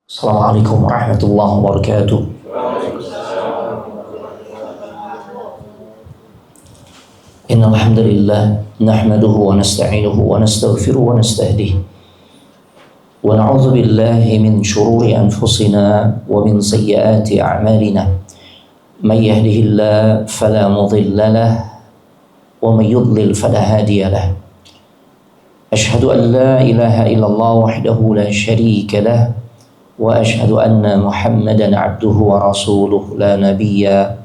Assalamualaikum warahmatullahi wabarakatuh. Innal hamdalillah nahmaduhu wa nasta'inuhu wa nastaghfiruhu wa nastahdihi wa na'udzu billahi min shururi anfusina wa min sayyiati a'malina. May yahdihillahu fala mudilla lahu wa may yudlil fala hadiya lahu. Ashhadu an la ilaha illallah wahdahu la syarika lahu wa ashhadu anna Muhammadan abduhu wa rasuluhu la nabiyya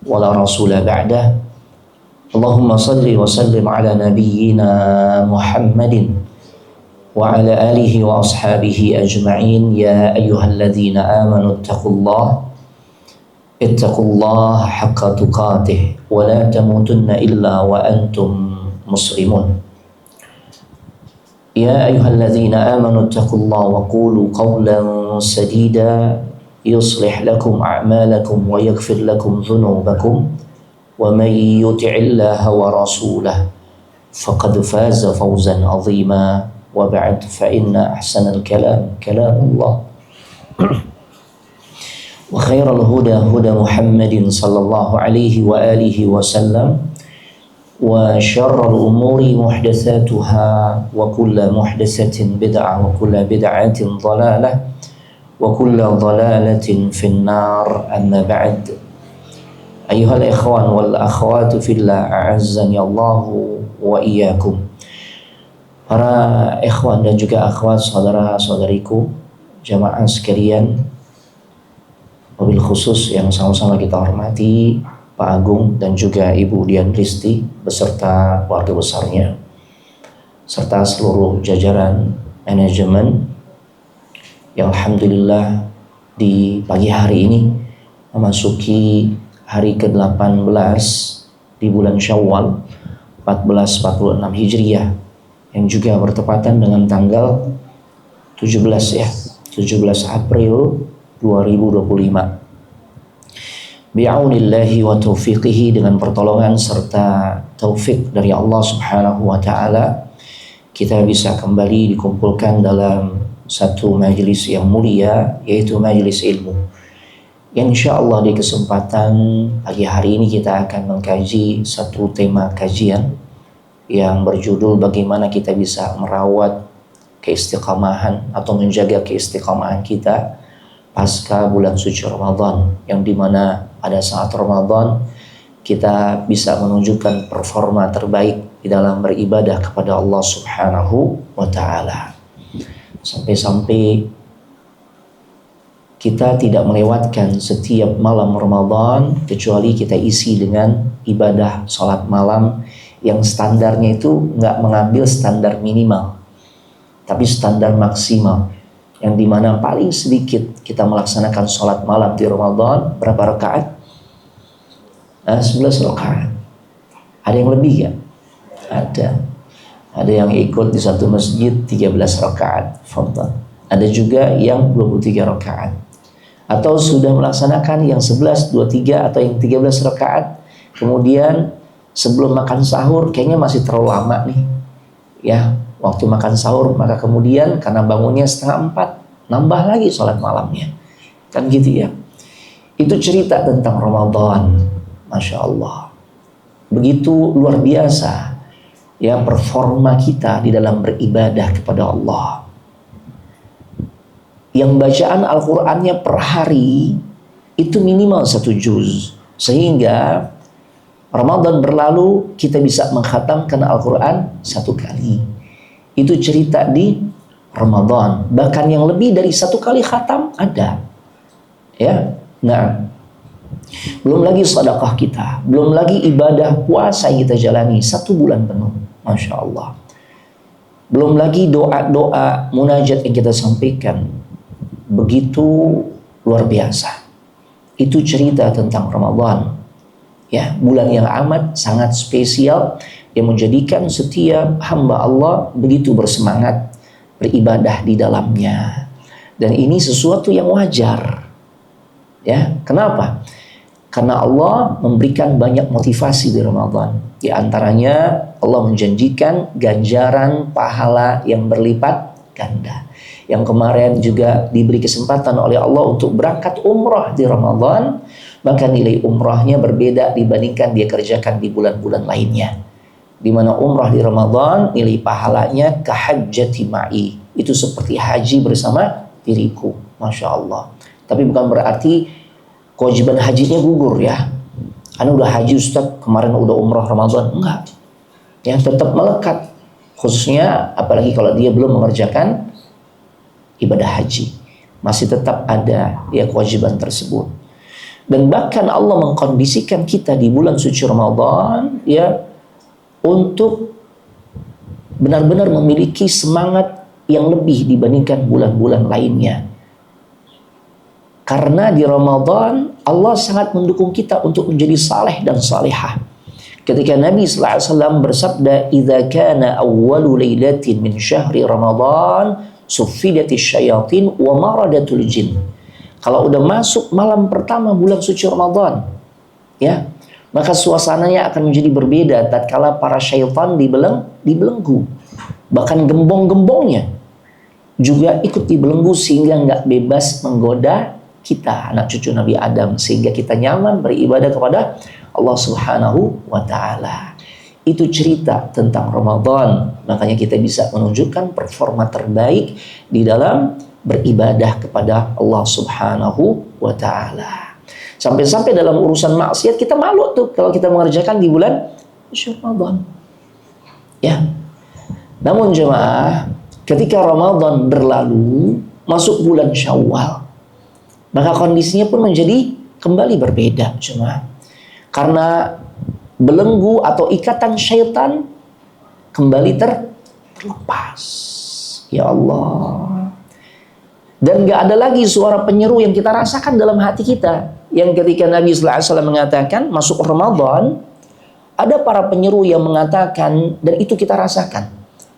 wa la rasula ba'dah. Allahumma salli wa sallim ala nabiyyina Muhammadin wa ala alihi wa ashabihi ajma'in. Ya ayyuhalladzina amanu ittaqullaha haqqa tuqatih wa la tamutunna illa wa antum muslimun. Ya ayyuhalladzina amanu ittaqullaha wa qulu qawlan sadida yuslih lakum a'malakum wa yaghfir lakum dhunubakum wa may yuti'illaha wa rasulahu faqad faza fawzan 'azima. Wa ba'd, fa inna ahsanal kalam kalamullah wa khairal huda huda Muhammadin sallallahu alaihi wa alihi wa sallam wa syarrul umuri muhdatsatuha wa kullu muhdatsatin bid'ah wa kullu bid'atin dhalalah wa kullu dhalalatin finnar. Amma ba'd. Ayyuhal ikhwan wal akhwatu fillah, a'azzani Allahu wa iyyakum. Para ikhwan dan juga akhwat, saudara-saudariku, jamaah sekalian, wabil khusus yang sama-sama kita hormati Pak Agung dan juga Ibu Dian Risti beserta keluarga besarnya serta seluruh jajaran manajemen yang alhamdulillah di pagi hari ini memasuki hari ke-18 di bulan Syawal 1446 Hijriah yang juga bertepatan dengan tanggal 17 April 2025. Bi'aunillahi wa taufiqihi, dengan pertolongan serta taufik dari Allah Subhanahu wa taala, kita bisa kembali dikumpulkan dalam satu majelis yang mulia, yaitu majelis ilmu. Yang insyaallah di kesempatan pagi hari ini kita akan mengkaji satu tema kajian yang berjudul bagaimana kita bisa merawat keistiqamahan atau menjaga keistiqamahan kita pasca bulan suci Ramadan, yang dimana pada saat Ramadan kita bisa menunjukkan performa terbaik di dalam beribadah kepada Allah Subhanahu wa ta'ala, sampai-sampai kita tidak melewatkan setiap malam Ramadan kecuali kita isi dengan ibadah sholat malam yang standarnya itu nggak mengambil standar minimal tapi standar maksimal, yang dimana paling sedikit kita melaksanakan sholat malam di Ramadan berapa rakaat? 11 rakaat. Ada yang lebih ya? Ada yang ikut di satu masjid 13 rakaat. Fadhal. Ada juga yang 23 rakaat. Atau sudah melaksanakan yang 11, 23 atau yang 13 rakaat. Kemudian sebelum makan sahur kayaknya masih terlalu lama nih. Ya, waktu makan sahur, maka kemudian karena bangunnya 3:30, nambah lagi sholat malamnya. Kan gitu ya. Itu cerita tentang Ramadan. Masya Allah. Begitu luar biasa ya performa kita di dalam beribadah kepada Allah. Yang bacaan Al-Qur'annya per hari itu minimal 1 juz. Sehingga Ramadan berlalu kita bisa mengkhatamkan Al-Quran 1 kali. Itu cerita di Ramadan. Bahkan yang lebih dari 1 kali khatam ada. Ya, nah, belum lagi sedekah kita, belum lagi ibadah puasa yang kita jalani 1 bulan penuh, masya Allah. Belum lagi doa-doa munajat yang kita sampaikan, begitu luar biasa. Itu cerita tentang Ramadan. Ya, bulan yang amat sangat spesial yang menjadikan setiap hamba Allah begitu bersemangat beribadah di dalamnya. Dan ini sesuatu yang wajar. Ya, kenapa? Karena Allah memberikan banyak motivasi di Ramadan. Di antaranya Allah menjanjikan ganjaran pahala yang berlipat ganda. Yang kemarin juga diberi kesempatan oleh Allah untuk berangkat umrah di Ramadan, maka nilai umrahnya berbeda dibandingkan dia kerjakan di bulan-bulan lainnya. Di mana umrah di Ramadan nilai pahalanya kahajjati ma'i, itu seperti haji bersama diriku, Masya Allah. Tapi bukan berarti kewajiban hajinya gugur ya. Anda udah haji Ustaz, kemarin udah umrah Ramadan, enggak. Yang tetap melekat, khususnya apalagi kalau dia belum mengerjakan ibadah haji, masih tetap ada ya kewajiban tersebut. Dan bahkan Allah mengkondisikan kita di bulan suci Ramadan ya untuk benar-benar memiliki semangat yang lebih dibandingkan bulan-bulan lainnya. Karena di Ramadan Allah sangat mendukung kita untuk menjadi saleh dan salihah. Ketika Nabi sallallahu alaihi wasallam bersabda, "Idza kana awwalu lailatin min syahri Ramadan, suffidatis syayatin wa maradatul jin." Kalau udah masuk malam pertama bulan suci Ramadan, ya, maka suasananya akan menjadi berbeda tatkala para syaitan dibelenggu. Bahkan gembong-gembongnya juga ikut dibelenggu sehingga nggak bebas menggoda kita, anak cucu Nabi Adam, sehingga kita nyaman beribadah kepada Allah Subhanahu wa Ta'ala. Itu cerita tentang Ramadan. Makanya kita bisa menunjukkan performa terbaik di dalam beribadah kepada Allah Subhanahu wa Ta'ala. Sampai-sampai dalam urusan maksiat kita malu tuh kalau kita mengerjakan di bulan Ramadan. Ya. Namun jemaah, ketika Ramadan berlalu, masuk bulan Syawal, maka kondisinya pun menjadi kembali berbeda jemaah. Karena belenggu atau ikatan syaitan kembali terlepas. Ya Allah. Dan gak ada lagi suara penyeru yang kita rasakan dalam hati kita. Yang ketika Nabi sallallahu alaihi wasallam mengatakan masuk Ramadan, ada para penyeru yang mengatakan, dan itu kita rasakan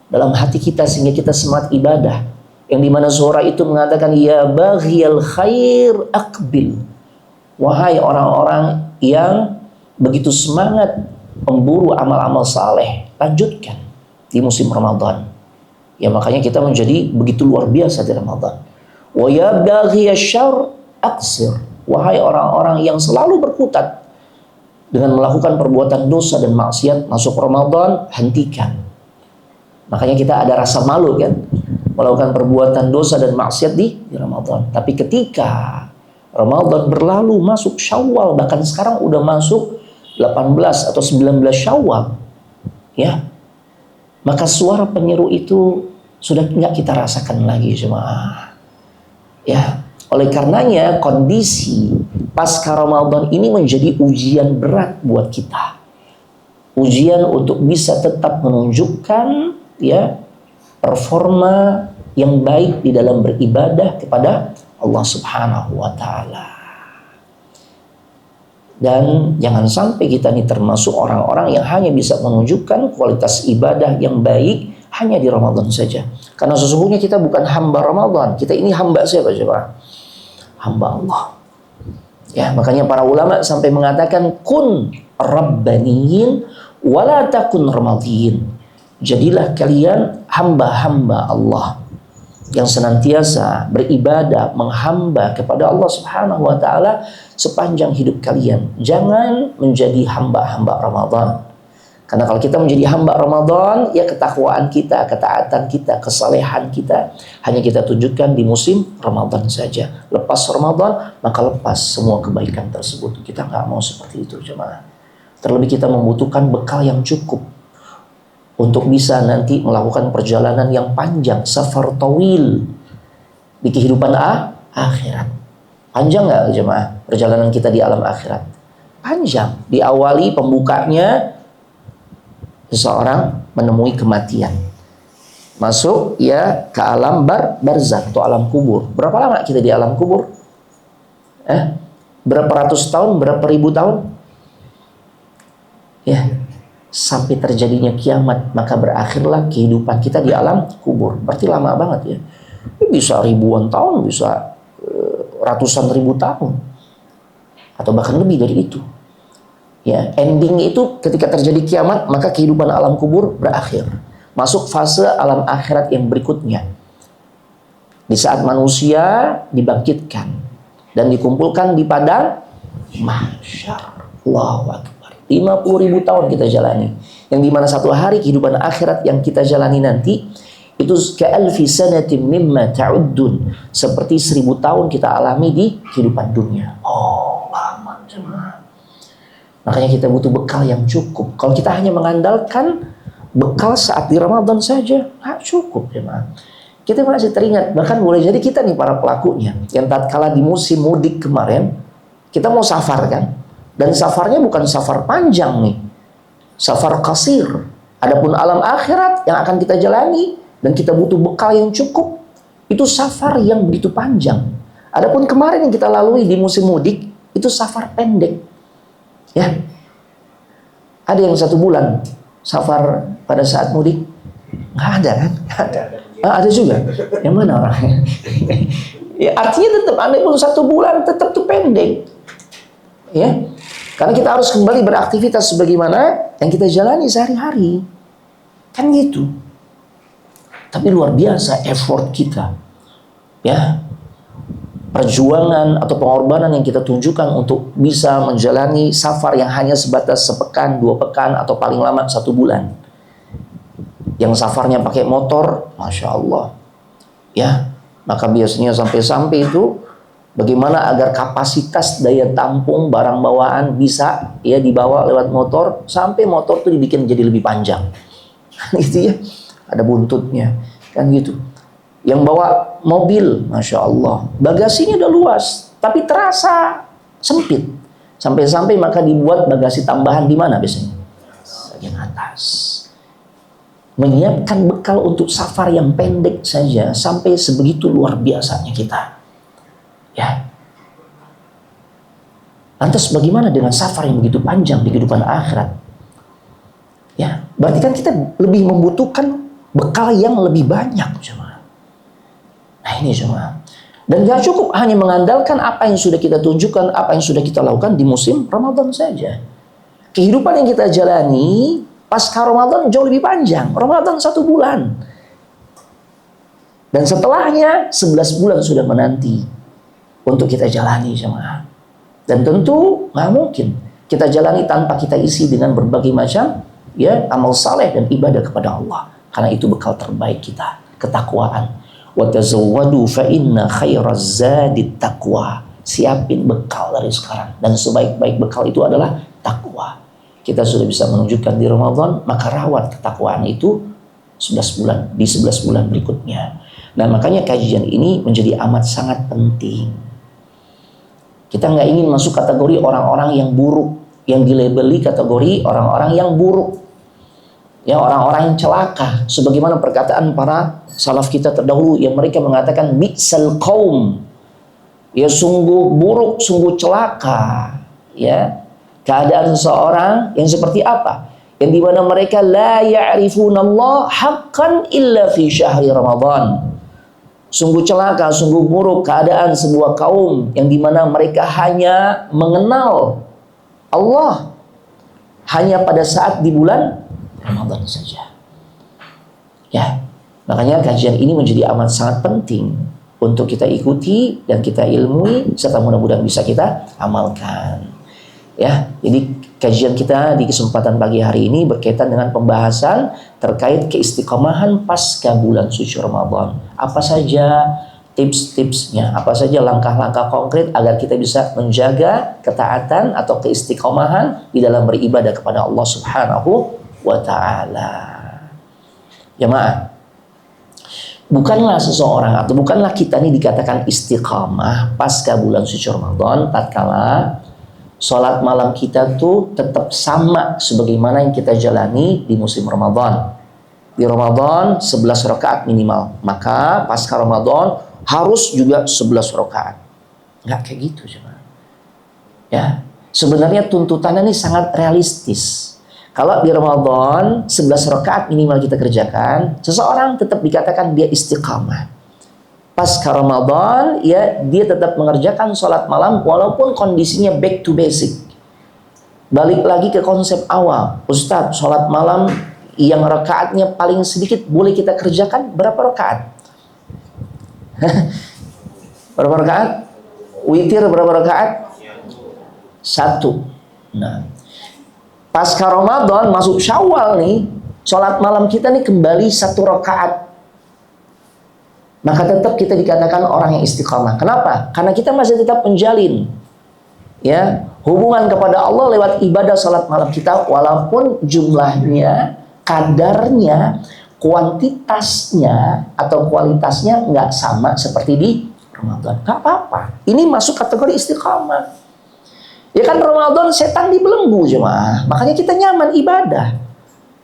dalam hati kita sehingga kita semangat ibadah. Yang dimana suara itu mengatakan, ya baghiyal khair aqbil. Wahai orang-orang yang begitu semangat memburu amal-amal saleh, lanjutkan di musim Ramadan. Ya makanya kita menjadi begitu luar biasa di Ramadan. Wa ya baghiyasyarr aqsir. Wahai orang-orang yang selalu berkutat dengan melakukan perbuatan dosa dan maksiat, masuk Ramadan, hentikan. Makanya kita ada rasa malu kan, melakukan perbuatan dosa dan maksiat di Ramadan. Tapi ketika Ramadan berlalu, masuk Syawal, bahkan sekarang udah masuk 18 atau 19 Syawal, ya, maka suara penyeru itu sudah nggak kita rasakan lagi jemaah. Ya, oleh karenanya kondisi pasca Ramadan ini menjadi ujian berat buat kita. Ujian untuk bisa tetap menunjukkan ya performa yang baik di dalam beribadah kepada Allah Subhanahu wa Ta'ala. Dan jangan sampai kita ini termasuk orang-orang yang hanya bisa menunjukkan kualitas ibadah yang baik hanya di Ramadan saja. Karena sesungguhnya kita bukan hamba Ramadan. Kita ini hamba siapa coba? Hamba Allah. Ya, makanya para ulama sampai mengatakan kun rabbaniyin wala takun ramadhiyin. Jadilah kalian hamba-hamba Allah yang senantiasa beribadah, menghamba kepada Allah Subhanahu wa Ta'ala sepanjang hidup kalian. Jangan menjadi hamba-hamba Ramadan. Karena kalau kita menjadi hamba Ramadan, ya ketakwaan kita, ketaatan kita, kesalehan kita hanya kita tunjukkan di musim Ramadan saja. Lepas Ramadan, maka lepas semua kebaikan tersebut. Kita nggak mau seperti itu jemaah. Terlebih kita membutuhkan bekal yang cukup untuk bisa nanti melakukan perjalanan yang panjang, safar tawil di kehidupan akhirat. Panjang nggak jemaah perjalanan kita di alam akhirat? Panjang. Diawali pembukanya seseorang menemui kematian, masuk ya ke alam barzakh atau alam kubur. Berapa lama kita di alam kubur? Berapa ratus tahun? Berapa ribu tahun? Ya, sampai terjadinya kiamat, maka berakhirlah kehidupan kita di alam kubur. Berarti lama banget ya. Bisa ribuan tahun, bisa ratusan ribu tahun, atau bahkan lebih dari itu. Ya, ending itu ketika terjadi kiamat, maka kehidupan alam kubur berakhir. Masuk fase alam akhirat yang berikutnya. Di saat manusia dibangkitkan dan dikumpulkan di padang mahsyar. Allahu Akbar. 50.000 tahun kita jalani. Yang dimana satu hari kehidupan akhirat yang kita jalani nanti itu ka'alfi sanatin mimma ta'uddun, seperti 1000 tahun kita alami di kehidupan dunia. Oh, lama jemaah. Makanya kita butuh bekal yang cukup. Kalau kita hanya mengandalkan bekal saat di Ramadan saja, nggak cukup jemaah. Kita masih teringat, bahkan boleh jadi kita nih para pelakunya yang tatkala di musim mudik kemarin kita mau safar kan, dan safarnya bukan safar panjang nih, safar qasir. Adapun alam akhirat yang akan kita jalani dan kita butuh bekal yang cukup, itu safar yang begitu panjang. Adapun kemarin yang kita lalui di musim mudik itu safar pendek, ya. Ada yang 1 bulan safar pada saat mudik, nggak ada kan? Nggak ada. Ada juga. Yang mana orangnya? Ya, artinya tetap Anda pun 1 bulan tetap tuh pendek, ya. Karena kita harus kembali beraktivitas sebagaimana yang kita jalani sehari-hari, kan gitu. Tapi luar biasa effort kita, ya, perjuangan atau pengorbanan yang kita tunjukkan untuk bisa menjalani safar yang hanya sebatas sepekan, 2 pekan, atau paling lama 1 bulan. Yang safarnya pakai motor, Masya Allah, ya, maka biasanya sampai-sampai itu bagaimana agar kapasitas daya tampung barang bawaan bisa ya dibawa lewat motor, sampai motor itu dibikin jadi lebih panjang, gitu ya, ada buntutnya, kan gitu. Yang bawa mobil, Masya Allah, bagasinya udah luas, tapi terasa sempit. Sampai-sampai maka dibuat bagasi tambahan di mana biasanya? Bagian atas. Menyiapkan bekal untuk safar yang pendek saja sampai sebegitu luar biasanya kita, ya. Lantas bagaimana dengan safar yang begitu panjang di kehidupan akhirat? Ya, berarti kan kita lebih membutuhkan bekal yang lebih banyak, jemaah. Nah ini jemaah. Dan gak cukup hanya mengandalkan apa yang sudah kita tunjukkan, apa yang sudah kita lakukan di musim Ramadan saja. Kehidupan yang kita jalani pasca Ramadan jauh lebih panjang. Ramadan 1 bulan. Dan setelahnya 11 bulan sudah menanti untuk kita jalani jemaah. Dan tentu nggak mungkin kita jalani tanpa kita isi dengan berbagai macam ya amal saleh dan ibadah kepada Allah. Karena itu bekal terbaik kita, ketakwaan. Wa tazawwadu fa inna khairaz zadit taqwa. Siapin bekal dari sekarang, dan sebaik-baik bekal itu adalah takwa. Kita sudah bisa menunjukkan di Ramadan, maka rawat ketakwaan itu 11 bulan, di 11 bulan berikutnya. Nah makanya kajian ini menjadi amat sangat penting. Kita nggak ingin masuk kategori orang-orang yang buruk, yang dilabeli kategori orang-orang yang buruk, ya, orang-orang yang celaka. Sebagaimana perkataan para salaf kita terdahulu yang mereka mengatakan bi'sal qaum, ya, sungguh buruk, sungguh celaka, ya, keadaan seseorang yang seperti apa? Yang dimana mereka la ya'rifunallah haqqan illa fi syahri Ramadan. Sungguh celaka, sungguh buruk keadaan sebuah kaum yang dimana mereka hanya mengenal Allah hanya pada saat di bulan Ramadan saja. Ya, makanya kajian ini menjadi amat sangat penting untuk kita ikuti dan kita ilmui serta mudah-mudahan bisa kita amalkan. Ya, jadi kajian kita di kesempatan pagi hari ini berkaitan dengan pembahasan terkait keistiqomahan pasca bulan suci Ramadan. Apa saja tips-tipsnya, apa saja langkah-langkah konkret agar kita bisa menjaga ketaatan atau keistiqomahan di dalam beribadah kepada Allah Subhanahu wa ta'ala. Jemaah, bukanlah seseorang atau bukanlah kita ini dikatakan istiqamah pasca bulan suci Ramadan tatkala sholat malam kita tuh tetap sama sebagaimana yang kita jalani di musim Ramadan. Di Ramadan 11 rakaat minimal, maka pasca Ramadan harus juga 11 rakaat. Nggak kayak gitu cuma. Ya, sebenarnya tuntutannya ini sangat realistis. Kalau di Ramadan 11 rakaat minimal kita kerjakan, seseorang tetap dikatakan dia istiqamah. Pasca Ramadan, ya, dia tetap mengerjakan sholat malam walaupun kondisinya back to basic. Balik lagi ke konsep awal. Ustadz, sholat malam yang rakaatnya paling sedikit boleh kita kerjakan berapa rakaat? Berapa rakaat? Witir berapa rakaat? 1. Nah, pasca Ramadan masuk Syawal nih, sholat malam kita nih kembali 1 rakaat. Maka tetap kita dikatakan orang yang istiqamah. Kenapa? Karena kita masih tetap menjalin ya hubungan kepada Allah lewat ibadah sholat malam kita, walaupun jumlahnya, kadarnya, kuantitasnya atau kualitasnya nggak sama seperti di Ramadan. Nggak apa-apa. Ini masuk kategori istiqamah. Ya kan Ramadan setan dibelenggu jemaah. Makanya kita nyaman ibadah.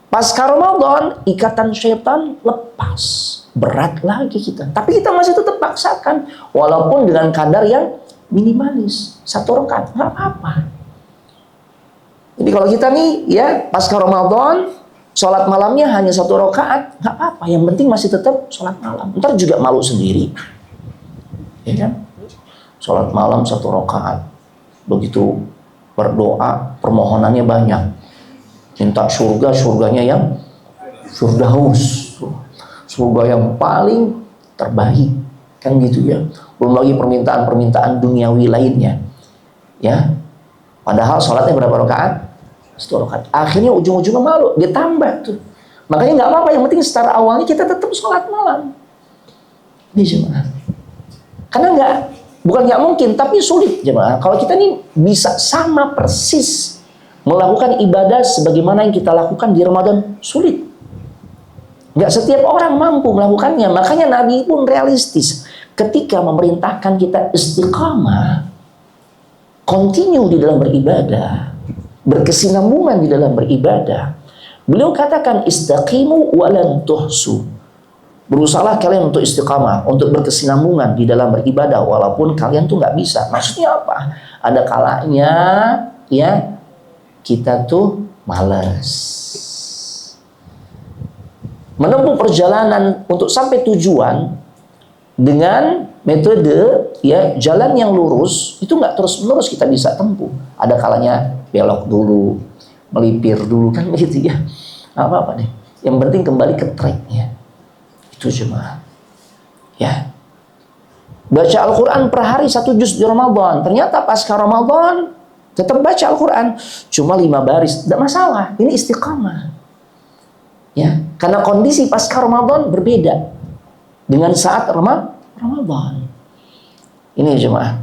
Pasca Ramadan ikatan setan lepas. Berat lagi kita. Tapi kita masih tetap paksakan. Walaupun dengan kadar yang minimalis. 1 rakaat. Nggak apa-apa. Jadi kalau kita nih ya pasca Ramadan sholat malamnya hanya 1 rakaat, nggak apa-apa. Yang penting masih tetap sholat malam. Ntar juga malu sendiri. Ya kan? Sholat malam 1 rakaat. Begitu berdoa, permohonannya banyak. Minta surga, surganya yang Firdaus. Surga yang paling terbaik. Kan gitu ya. Belum lagi permintaan-permintaan duniawi lainnya. Ya. Padahal sholatnya berapa rakaat? 1 rakaat. Akhirnya ujung-ujungnya malu, dia tambah tuh. Makanya nggak apa-apa, yang penting secara awalnya kita tetap sholat malam. Ini jemaah. Karena bukan nggak mungkin, tapi sulit jemaah. Kalau kita nih bisa sama persis melakukan ibadah sebagaimana yang kita lakukan di Ramadan, sulit. Nggak setiap orang mampu melakukannya. Makanya Nabi pun realistis. Ketika memerintahkan kita istiqamah, continue di dalam beribadah, berkesinambungan di dalam beribadah. Beliau katakan istaqimu walan tuhsu. Berusahalah kalian untuk istiqamah, untuk berkesinambungan di dalam beribadah walaupun kalian tuh nggak bisa. Maksudnya apa? Ada kalanya ya kita tuh malas. Menempuh perjalanan untuk sampai tujuan dengan metode ya jalan yang lurus itu nggak terus-menerus kita bisa tempuh. Ada kalanya belok dulu, melipir dulu kan begitu ya. Apa-apa deh. Yang penting kembali ke tracknya. Itu jemaah. Ya. Baca Al-Quran per hari 1 juz di Ramadan. Ternyata pasca Ramadan tetap baca Al-Quran. Cuma 5 baris. Tidak masalah. Ini istiqamah. Ya. Karena kondisi pasca Ramadan berbeda dengan saat Ramadan. Ini jemaah.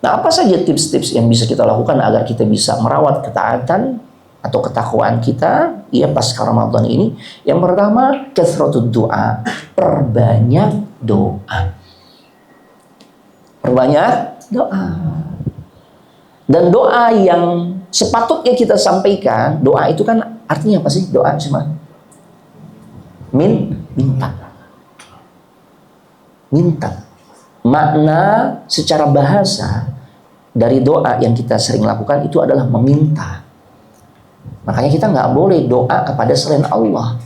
Nah, apa saja tips-tips yang bisa kita lakukan agar kita bisa merawat ketaatan atau ketakwaan kita ya pasca Ramadan ini? Yang pertama, kathratud doa, perbanyak doa. Perbanyak doa. Dan doa yang sepatutnya kita sampaikan, doa itu kan artinya apa sih doa cuma? Minta. Makna secara bahasa dari doa yang kita sering lakukan itu adalah meminta. Makanya kita nggak boleh doa kepada selain Allah.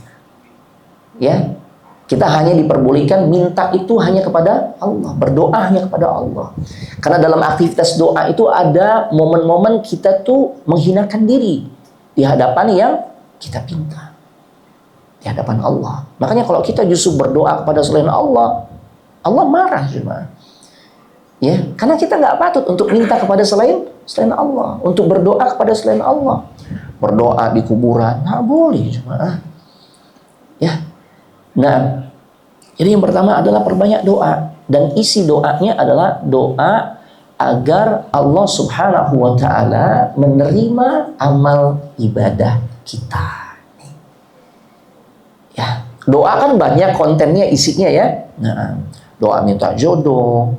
Ya, kita hanya diperbolehkan minta itu hanya kepada Allah, berdoa hanya kepada Allah. Karena dalam aktivitas doa itu ada momen-momen kita tuh menghinakan diri di hadapan yang kita pinta, di hadapan Allah. Makanya kalau kita justru berdoa kepada selain Allah, Allah marah cuma. Ya, karena kita nggak patut untuk minta kepada selain Allah, untuk berdoa kepada selain Allah. Berdoa di kuburan nggak boleh cuma. Ya. Nah, jadi yang pertama adalah perbanyak doa, dan isi doanya adalah doa agar Allah Subhanahu wa taala menerima amal ibadah kita. Ya, doa kan banyak kontennya, isinya ya. Nah, doa minta jodoh,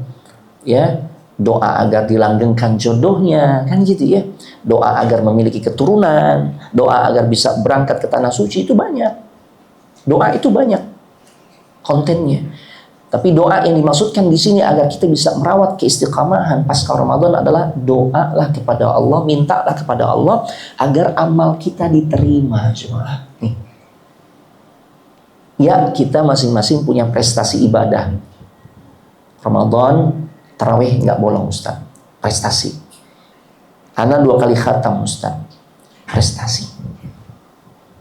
ya, doa agar dilanggengkan jodohnya, kan gitu ya. Doa agar memiliki keturunan, doa agar bisa berangkat ke tanah suci, itu banyak. Doa itu banyak kontennya. Tapi doa yang dimaksudkan di sini agar kita bisa merawat keistiqamahan pasca Ramadan adalah doalah kepada Allah, mintalah kepada Allah agar amal kita diterima. Cuma nih. Ya, kita masing-masing punya prestasi ibadah. Ramadan tarawih nggak bolong Ustaz, prestasi. Karena 2 kali khatam Ustaz, prestasi.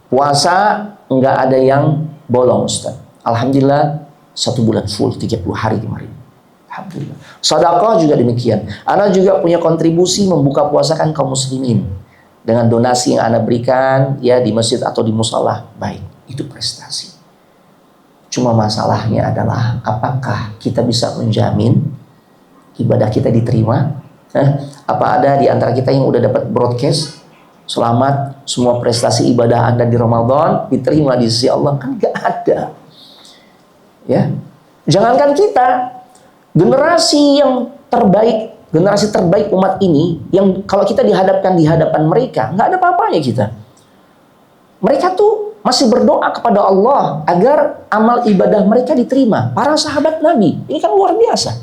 Puasa nggak ada yang bolong Ustaz. Alhamdulillah 1 bulan full 30 hari kemarin. Alhamdulillah. Sedekah juga demikian. Ana juga punya kontribusi membuka puasakan kaum muslimin dengan donasi yang ana berikan ya di masjid atau di musala. Baik, itu prestasi. Cuma masalahnya adalah apakah kita bisa menjamin ibadah kita diterima? Apa ada di antara kita yang udah dapat broadcast selamat semua prestasi ibadah Anda di Ramadan diterima di sisi Allah? Kan nggak ada. Ya, jangankan kita, generasi yang terbaik, generasi terbaik umat ini, yang kalau kita dihadapkan di hadapan mereka, nggak ada apa-apanya kita. Mereka tuh masih berdoa kepada Allah agar amal ibadah mereka diterima. Para sahabat Nabi, ini kan luar biasa.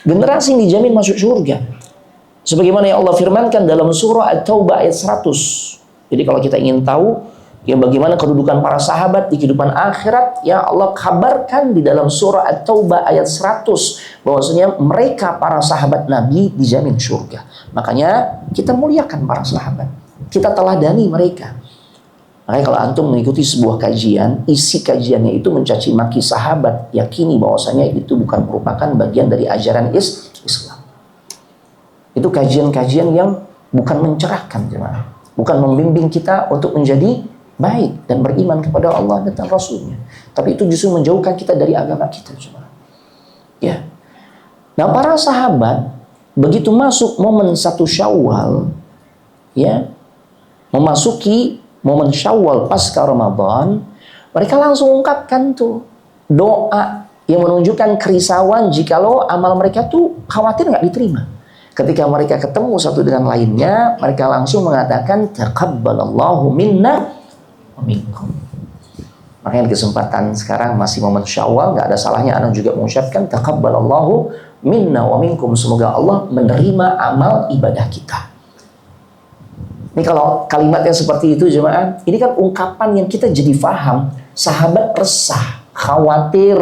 Generasi yang dijamin masuk surga. Sebagaimana yang Allah firmankan dalam surah At-Taubah ayat 100. Jadi kalau kita ingin tahu ya bagaimana kedudukan para sahabat di kehidupan akhirat, ya Allah kabarkan di dalam surah At-Taubah ayat 100 bahwasanya mereka para sahabat Nabi dijamin surga. Makanya kita muliakan para sahabat. Kita teladani mereka. Makanya kalau antum mengikuti sebuah kajian, isi kajiannya itu mencaci maki sahabat, yakini bahwasanya itu bukan merupakan bagian dari ajaran Islam. Itu kajian-kajian yang bukan mencerahkan jemaah, bukan membimbing kita untuk menjadi baik dan beriman kepada Allah dan Rasulnya, tapi itu justru menjauhkan kita dari agama kita jemaah. Ya. Nah, para sahabat begitu masuk momen 1 Syawal, ya, memasuki momen Syawal pasca Ramadan, mereka langsung ungkapkan tuh doa yang menunjukkan kerisauan jikalau amal mereka tuh khawatir nggak diterima. Ketika mereka ketemu satu dengan lainnya, mereka langsung mengatakan taqabbalallahu minna wa minkum. Makanya di kesempatan sekarang masih momen Syawal, nggak ada salahnya ana juga mengucapkan taqabbalallahu minna wa minkum. Semoga Allah menerima amal ibadah kita. Ini kalau kalimat yang seperti itu jemaah, ini kan ungkapan yang kita jadi faham. Sahabat resah, khawatir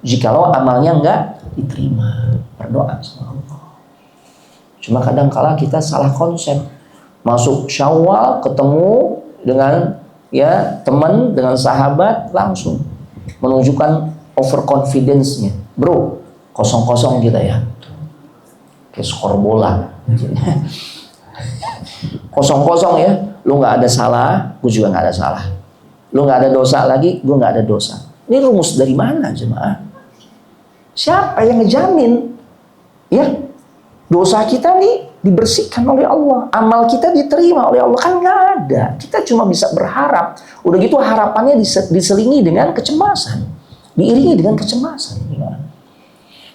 jikalau amalnya nggak diterima. Berdoa sama Allah. Cuma kadang kala kita salah konsep. Masuk Syawal ketemu dengan ya teman, dengan sahabat, langsung menunjukkan overconfidence-nya. Bro, 0-0 kita ya. Kayak skor bola. 0-0 ya, lu nggak ada salah, gue juga nggak ada salah. Lu nggak ada dosa lagi, gue nggak ada dosa. Ini rumus dari mana jemaah? Siapa yang ngejamin? Ya, dosa kita nih dibersihkan oleh Allah, amal kita diterima oleh Allah, kan nggak ada. Kita cuma bisa berharap. Udah gitu harapannya diselingi dengan kecemasan, diiringi dengan kecemasan. Jemaah.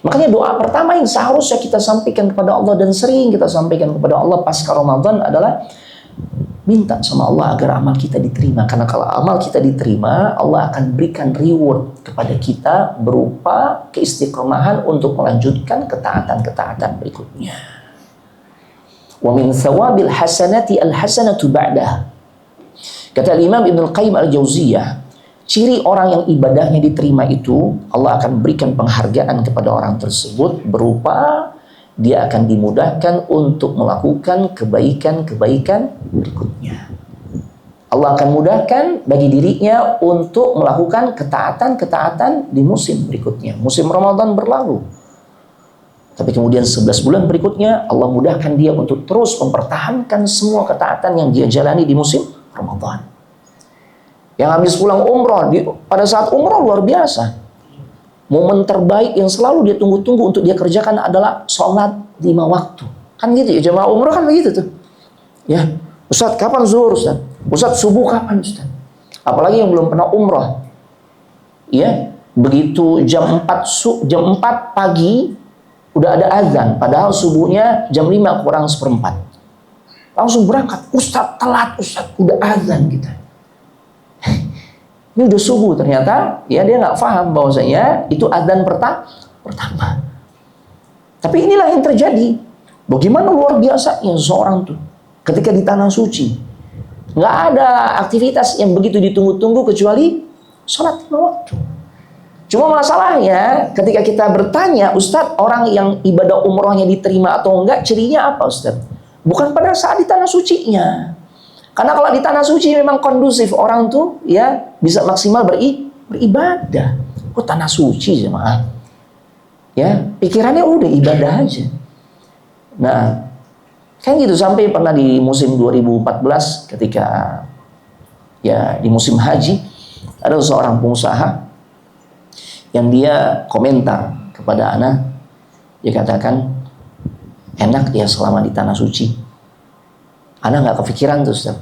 Makanya doa pertama yang seharusnya kita sampaikan kepada Allah dan sering kita sampaikan kepada Allah pasca Ramadan adalah minta sama Allah agar amal kita diterima. Karena kalau amal kita diterima, Allah akan berikan reward kepada kita berupa keistiqomahan untuk melanjutkan ketaatan-ketaatan berikutnya. Wa min thawabil hasanati al-hasanatu ba'dah. Kata Imam Ibnu Qayyim al-Jauziyah, ciri orang yang ibadahnya diterima itu, Allah akan berikan penghargaan kepada orang tersebut berupa dia akan dimudahkan untuk melakukan kebaikan-kebaikan berikutnya. Allah akan mudahkan bagi dirinya untuk melakukan ketaatan-ketaatan di musim berikutnya. Musim Ramadan berlalu. Tapi kemudian 11 bulan berikutnya Allah mudahkan dia untuk terus mempertahankan semua ketaatan yang dia jalani di musim Ramadan. Yang habis pulang umroh, pada saat umroh luar biasa. Momen terbaik yang selalu dia tunggu-tunggu untuk dia kerjakan adalah sholat 5 waktu. Kan gitu ya, jemaah umroh kan begitu tuh. Ya, Ustaz kapan zuhur Ustaz? Ustaz subuh kapan Ustaz? Apalagi yang belum pernah umroh. Ya, begitu jam 4 pagi udah ada azan, padahal subuhnya jam 5 kurang seperempat. Langsung berangkat, Ustaz telat Ustaz, udah azan kita. Ini udah subuh ternyata, ya dia nggak paham bahwasanya itu adzan pertama. Tapi inilah yang terjadi. Bagaimana luar biasanya seseorang tuh ketika di tanah suci, nggak ada aktivitas yang begitu ditunggu-tunggu kecuali sholat 5 waktu. Cuma masalahnya ketika kita bertanya, Ustadz, orang yang ibadah umrohnya diterima atau enggak, cirinya apa Ustadz? Bukan pada saat di tanah sucinya. Karena kalau di tanah suci memang kondusif, orang tuh ya bisa maksimal beribadah. Kok tanah suci jemaah? Ya, pikirannya udah ibadah aja. Nah, kan gitu sampai pernah di musim 2014 ketika ya di musim haji ada seorang pengusaha yang dia komentar kepada ana, dia katakan enak ya selama di tanah suci. Ana nggak kepikiran tuh Ustaz.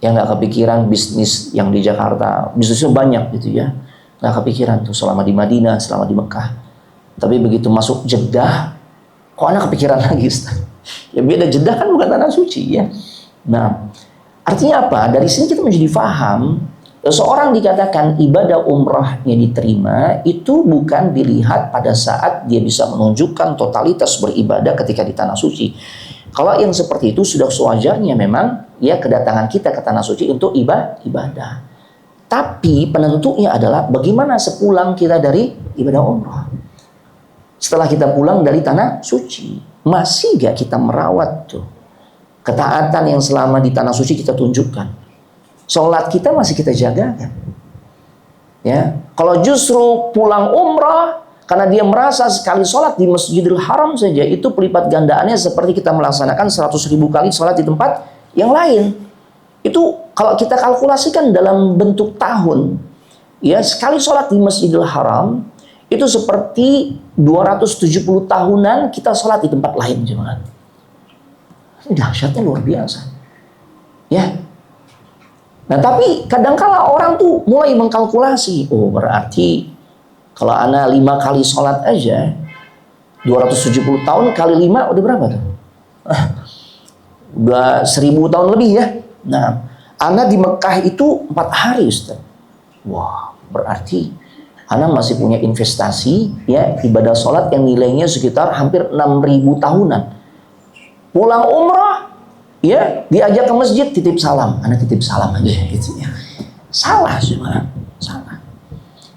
Ya nggak kepikiran bisnis yang di Jakarta, bisnisnya banyak gitu ya. Nggak kepikiran tuh selama di Madinah, selama di Mekah. Tapi begitu masuk Jeddah, kok ana kepikiran lagi Ustaz? Ya beda, Jeddah kan bukan tanah suci ya. Nah, artinya apa? Dari sini kita menjadi faham, seorang dikatakan ibadah umrahnya diterima, itu bukan dilihat pada saat dia bisa menunjukkan totalitas beribadah ketika di tanah suci. Kalau yang seperti itu sudah sewajarnya memang ya kedatangan kita ke tanah suci untuk ibadah. Tapi penentunya adalah bagaimana sepulang kita dari ibadah umrah. Setelah kita pulang dari tanah suci, masih gak kita merawat tuh ketaatan yang selama di tanah suci kita tunjukkan? Sholat kita masih kita jaga kan? Ya, kalau justru pulang umrah karena dia merasa sekali sholat di Masjidil Haram saja itu pelipat gandaannya seperti kita melaksanakan 100.000 kali sholat di tempat yang lain. Itu kalau kita kalkulasikan dalam bentuk tahun, ya sekali sholat di Masjidil Haram itu seperti 270 tahunan kita sholat di tempat lain jemaah. Ini dahsyatnya luar biasa. Ya. Nah tapi kadangkala orang tuh mulai mengkalkulasi, oh berarti kalau ana 5 kali sholat aja 270 tahun kali 5 udah berapa tuh? Udah 1000 tahun lebih ya. Nah, ana di Mekah itu 4 hari Ustaz. Wah, berarti ana masih punya investasi ya ibadah sholat yang nilainya sekitar hampir 6.000 tahunan. Pulang umrah ya diajak ke masjid titip salam, ana titip salam aja gitu ya. Salah cuma salah.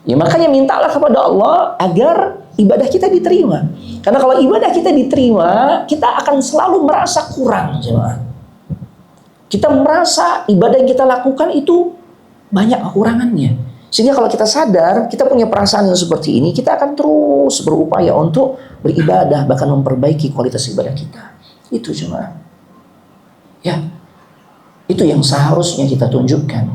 Ya makanya mintalah kepada Allah agar ibadah kita diterima. Karena kalau ibadah kita diterima, kita akan selalu merasa kurang, jemaah. Kita merasa ibadah yang kita lakukan itu banyak kekurangannya. Sehingga kalau kita sadar, kita punya perasaan yang seperti ini, kita akan terus berupaya untuk beribadah, bahkan memperbaiki kualitas ibadah kita. Itu jemaah. Ya. Itu yang seharusnya kita tunjukkan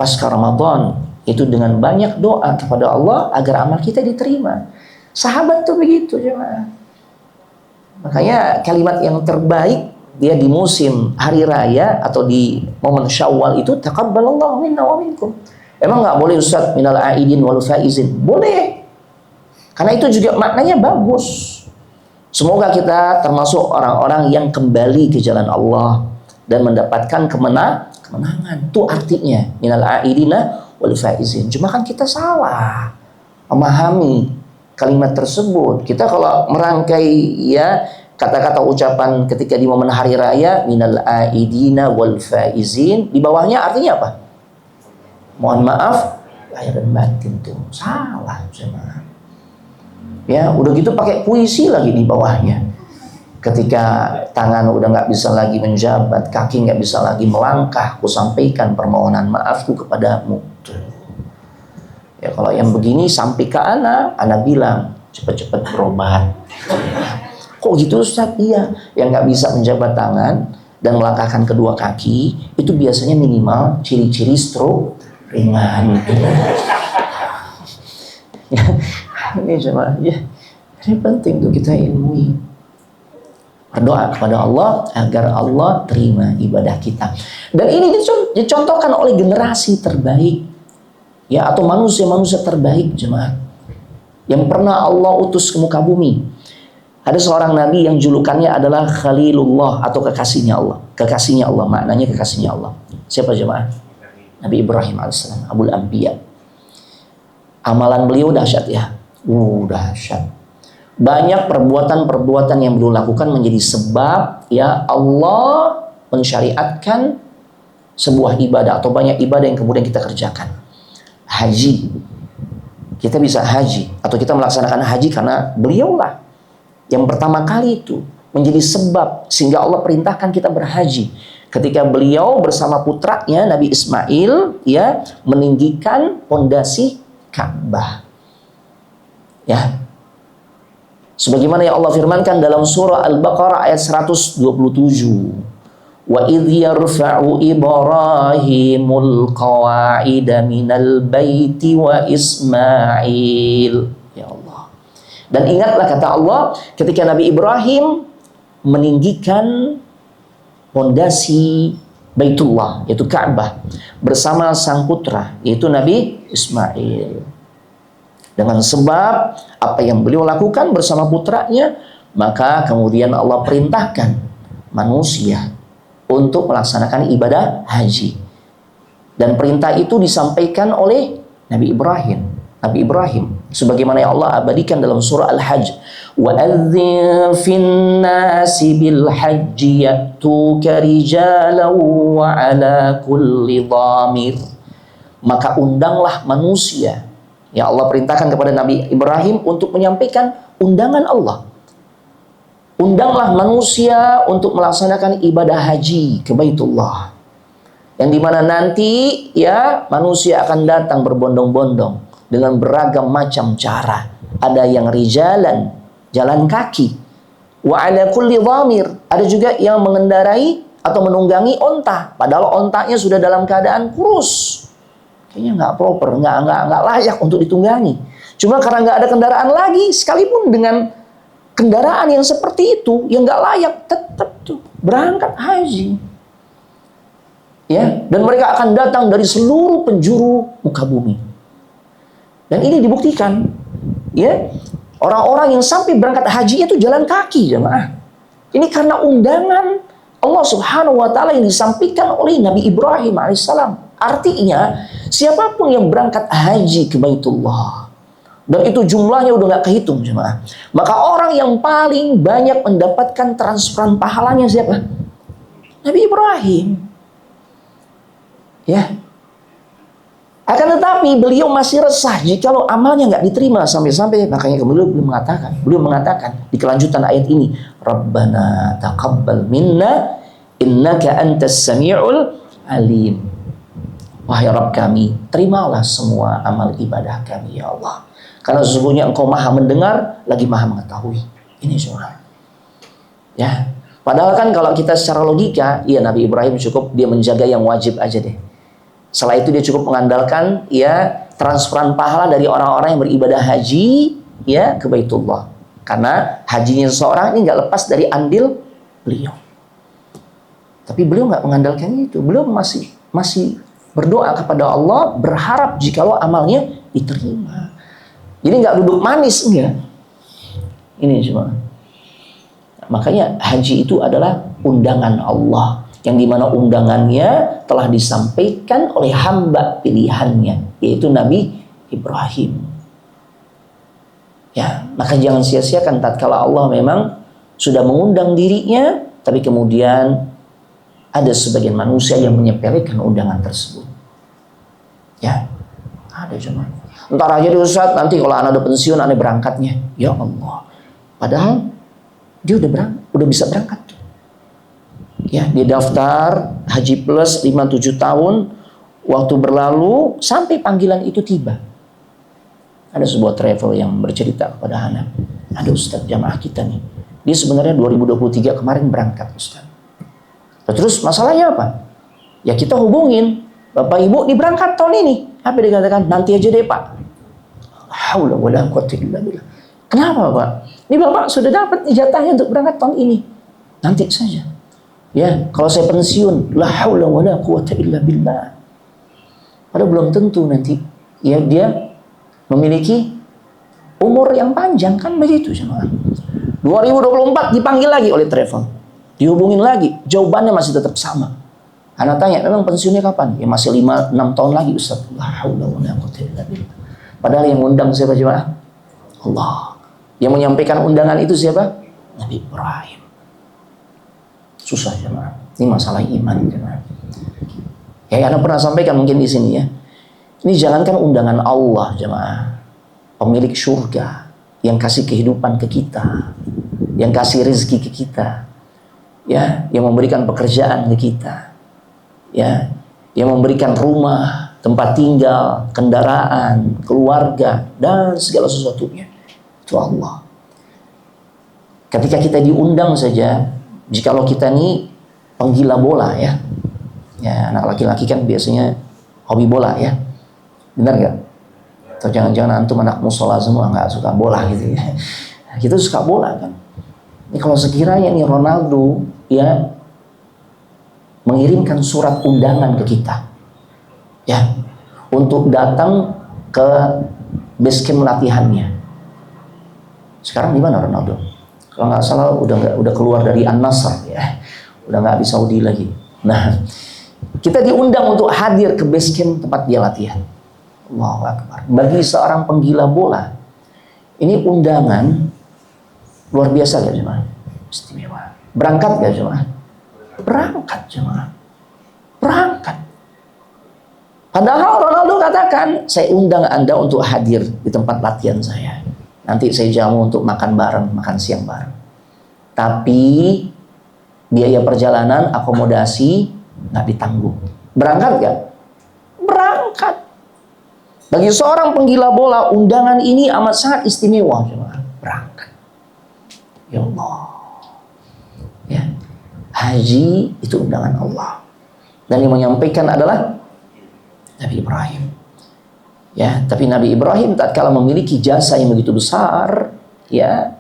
pasca Ramadan. Itu dengan banyak doa kepada Allah agar amal kita diterima. Sahabat tuh begitu jemaah. Makanya kalimat yang terbaik dia di musim hari raya atau di momen Syawal itu taqabbalallahu minna wa minkum. Emang nggak boleh Ustaz minal aidin wal faizin? Boleh. Karena itu juga maknanya bagus. Semoga kita termasuk orang-orang yang kembali ke jalan Allah dan mendapatkan kemenangan. Itu artinya minal aidina wal faizin. Cuma kan kita salah memahami kalimat tersebut. Kita kalau merangkai ya kata-kata ucapan ketika di momen hari raya minal aidina wal faizin, di bawahnya artinya apa? Mohon maaf lahir dan batin, tuh salah jemaah. Ya udah gitu pakai puisi lagi di bawahnya. Ketika tangan udah nggak bisa lagi menjabat, kaki nggak bisa lagi melangkah, ku sampaikan permohonan maafku kepadamu. Ya kalau yang begini sampai ke ana bilang cepat-cepat berobat. Kok gitu Ustaz? Iya, yang nggak bisa menjabat tangan dan melangkahkan kedua kaki itu biasanya minimal ciri-ciri stroke ringan. Ya, ini coba ya, ini penting tuh kita ilmui. Berdoa kepada Allah agar Allah terima ibadah kita. Dan ini dicontohkan oleh generasi terbaik ya, atau manusia-manusia terbaik jemaah yang pernah Allah utus ke muka bumi. Ada seorang nabi yang julukannya adalah Khalilullah atau kekasihnya Allah. Kekasihnya Allah, maknanya kekasihnya Allah. Siapa jemaah? Nabi Ibrahim alaihissalam, Abul Anbiya. Amalan beliau dahsyat ya. Dahsyat. Banyak perbuatan-perbuatan yang beliau lakukan menjadi sebab ya Allah mensyariatkan sebuah ibadah atau banyak ibadah yang kemudian kita kerjakan. Haji, kita bisa haji atau kita melaksanakan haji karena beliaulah yang pertama kali itu menjadi sebab sehingga Allah perintahkan kita berhaji. Ketika beliau bersama putranya Nabi Ismail ya meninggikan pondasi Ka'bah. Ya. Sebagaimana yang Allah firmankan dalam surah Al-Baqarah ayat 127. Wa idh yarfa'u Ibrahimul qawa'ida minal baiti wa Ismail. Ya Allah. Dan ingatlah kata Allah ketika Nabi Ibrahim meninggikan pondasi Baitullah, yaitu Ka'bah, bersama sang putra, yaitu Nabi Ismail. Dengan sebab apa yang beliau lakukan bersama putranya, maka kemudian Allah perintahkan manusia untuk melaksanakan ibadah haji. Dan perintah itu disampaikan oleh Nabi Ibrahim. Nabi Ibrahim, sebagaimana yang Allah abadikan dalam surah Al-Hajj. وَأَذِّنْ فِي النَّاسِ بِالْحَجِّ يَأْتُوكَ رِجَالًا وَعَلَى كُلِّ ضَامِرٍ. Maka undanglah manusia. Ya, Allah perintahkan kepada Nabi Ibrahim untuk menyampaikan undangan Allah. Undanglah manusia untuk melaksanakan ibadah haji ke Baitullah. Yang dimana nanti ya manusia akan datang berbondong-bondong dengan beragam macam cara. Ada yang rijalan, jalan kaki. Wa ala kulli dhamir. Ada juga yang mengendarai atau menunggangi onta. Padahal ontanya sudah dalam keadaan kurus. Kayaknya nggak proper, nggak layak untuk ditunggangi. Cuma karena nggak ada kendaraan lagi, sekalipun dengan kendaraan yang seperti itu, yang nggak layak, tetap tuh berangkat haji. Ya, dan mereka akan datang dari seluruh penjuru muka bumi. Dan ini dibuktikan, ya, orang-orang yang sampai berangkat haji itu jalan kaki, jemaah. Ini karena undangan Allah Subhanahu wa Ta'ala yang disampaikan oleh Nabi Ibrahim alaihissalam. Artinya, siapapun yang berangkat haji ke Baitullah, dan itu jumlahnya udah nggak kehitung, jemaah, maka orang yang paling banyak mendapatkan transferan pahalanya siapa? Nabi Ibrahim. Ya. Akan tetapi beliau masih resah jikalau amalnya nggak diterima sampai-sampai, makanya beliau mengatakan di kelanjutan ayat ini, Rabbana taqabbal minna innaka antas sami'ul alim. Wahai Rabb kami, terimalah semua amal ibadah kami, ya Allah. Karena sesungguhnya Engkau maha mendengar, lagi maha mengetahui. Ini semua. Ya. Padahal kan kalau kita secara logika, ya Nabi Ibrahim cukup dia menjaga yang wajib aja deh. Setelah itu dia cukup mengandalkan ya transferan pahala dari orang-orang yang beribadah haji ya ke Baitullah. Karena hajinya seseorang ini nggak lepas dari andil beliau. Tapi beliau nggak mengandalkan itu. Beliau masih berdoa kepada Allah, berharap jikalau amalnya diterima. Jadi nggak duduk manis, enggak. Ini cuma. Makanya haji itu adalah undangan Allah, yang dimana undangannya telah disampaikan oleh hamba pilihannya, yaitu Nabi Ibrahim. Ya, maka jangan sia-siakan tatkala Allah memang sudah mengundang dirinya, tapi kemudian ada sebagian manusia yang menyepelekan undangan tersebut. Ya, ada cuma. Entar aja deh Ustaz, nanti kalau anak udah pensiun, anak berangkatnya. Ya Allah. Padahal dia udah bisa berangkat. Ya, dia daftar Haji Plus 5-7 tahun, waktu berlalu sampai panggilan itu tiba. Ada sebuah travel yang bercerita kepada anak, ada Ustaz jamaah kita nih, dia sebenarnya 2023 kemarin berangkat Ustaz. Terus masalahnya apa? Ya kita hubungin, Bapak Ibu diberangkat tahun ini. Apa dikatakan? Nanti aja deh Pak. Haula wala quwwata illa billah. Kenapa Pak? Ini Bapak sudah dapat ijazahnya untuk berangkat tahun ini. Nanti saja. Ya, kalau saya pensiun, la haula wala quwwata illa billah. Padahal belum tentu nanti ya dia memiliki umur yang panjang, kan begitu jemaah. 2024 dipanggil lagi oleh travel. Dihubungin lagi, jawabannya masih tetap sama. Anak tanya, memang pensiunnya kapan? Ya masih 5-6 tahun lagi Ustaz. La haula wala quwwata illa billah. Padahal yang undang siapa jemaah? Allah. Yang menyampaikan undangan itu siapa? Nabi Ibrahim. Susah jemaah. Ini masalah iman jemaah. Ya, Anda pernah sampaikan mungkin di sini ya. Ini jangankan undangan Allah jemaah, pemilik surga yang kasih kehidupan ke kita, yang kasih rezeki ke kita, ya, yang memberikan pekerjaan ke kita, ya, yang memberikan rumah, tempat tinggal, kendaraan, keluarga, dan segala sesuatunya. Itu Allah. Ketika kita diundang saja, jikalau kita nih penggila bola ya, anak laki-laki kan biasanya hobi bola ya, benar nggak? Atau jangan-jangan antum anak musola semua nggak suka bola gitu ya? Kita suka bola kan. Ini kalau sekiranya nih Ronaldo ya mengirimkan surat undangan ke kita, ya, untuk datang ke base camp latihannya. Sekarang di mana Ronaldo? Kalau nggak salah udah keluar dari An-Nasr ya, udah nggak di Saudi lagi. Nah, kita diundang untuk hadir ke base camp tempat dia latihan. Allahu Akbar. Bagi seorang penggila bola, ini undangan luar biasa gak jemaah? Istimewa. Berangkat gak jemaah? Berangkat jemaah. Berangkat. Padahal Ronaldo katakan, saya undang Anda untuk hadir di tempat latihan saya. Nanti saya jamu untuk makan bareng, makan siang bareng. Tapi biaya perjalanan, akomodasi nggak ditanggung. Berangkat gak? Berangkat. Bagi seorang penggila bola, undangan ini amat sangat istimewa jemaah. Berangkat. Ya Allah. Ya. Haji itu undangan Allah. Dan yang menyampaikan adalah Nabi Ibrahim. Ya, tapi Nabi Ibrahim tatkala memiliki jasa yang begitu besar ya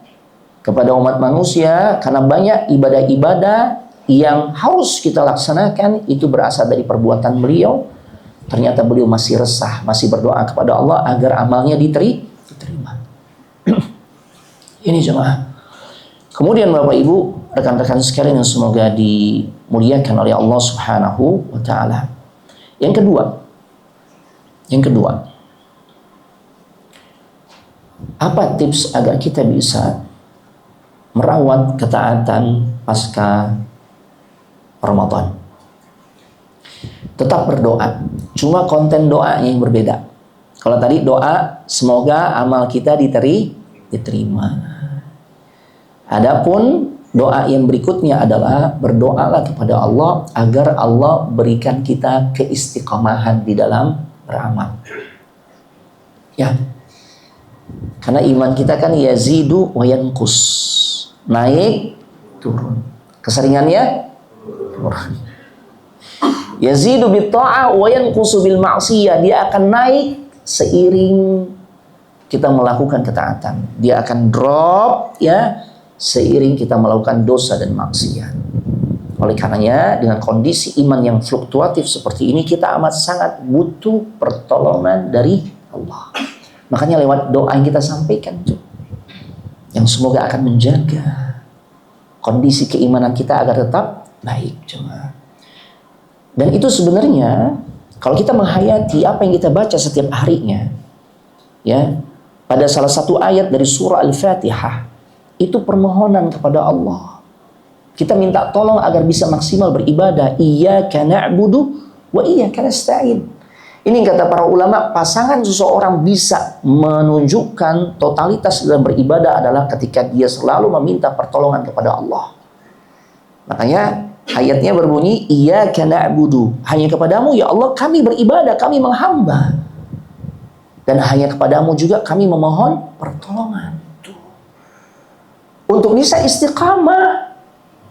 kepada umat manusia, karena banyak ibadah-ibadah yang harus kita laksanakan itu berasal dari perbuatan beliau. Ternyata beliau masih resah, masih berdoa kepada Allah agar amalnya diterima. Ini jemaah. Kemudian Bapak Ibu, rekan-rekan sekalian yang semoga dimuliakan oleh Allah Subhanahu wa taala. Yang kedua, apa tips agar kita bisa merawat ketaatan pasca Ramadan? Tetap berdoa. Cuma konten doanya yang berbeda. Kalau tadi doa semoga amal kita diterima. Adapun doa yang berikutnya adalah berdoalah kepada Allah agar Allah berikan kita keistiqomahan di dalam beramal. Ya. Karena iman kita kan yazidu wa yanqus. Naik, turun. Keseringannya turun. Yazidu bit ta'ah wa yanqusu bil ma'siyah. Dia akan naik seiring kita melakukan ketaatan. Dia akan drop ya seiring kita melakukan dosa dan maksiat. Oleh karenanya dengan kondisi iman yang fluktuatif seperti ini, kita amat sangat butuh pertolongan dari Allah. Makanya lewat doa yang kita sampaikan tuh, yang semoga akan menjaga kondisi keimanan kita agar tetap baik jemaah. Dan itu sebenarnya kalau kita menghayati apa yang kita baca setiap harinya, ya, pada salah satu ayat dari surah Al-Fatihah, itu permohonan kepada Allah. Kita minta tolong agar bisa maksimal beribadah. Iyyaka na'budu wa iyyaka nasta'in. Ini kata para ulama, pasangan seseorang bisa menunjukkan totalitas dalam beribadah adalah ketika dia selalu meminta pertolongan kepada Allah. Makanya ayatnya berbunyi, Iyyaka na'budu. Hanya kepadamu ya Allah kami beribadah, kami menghamba. Dan hanya kepadamu juga kami memohon pertolongan. Untuk bisa istiqamah,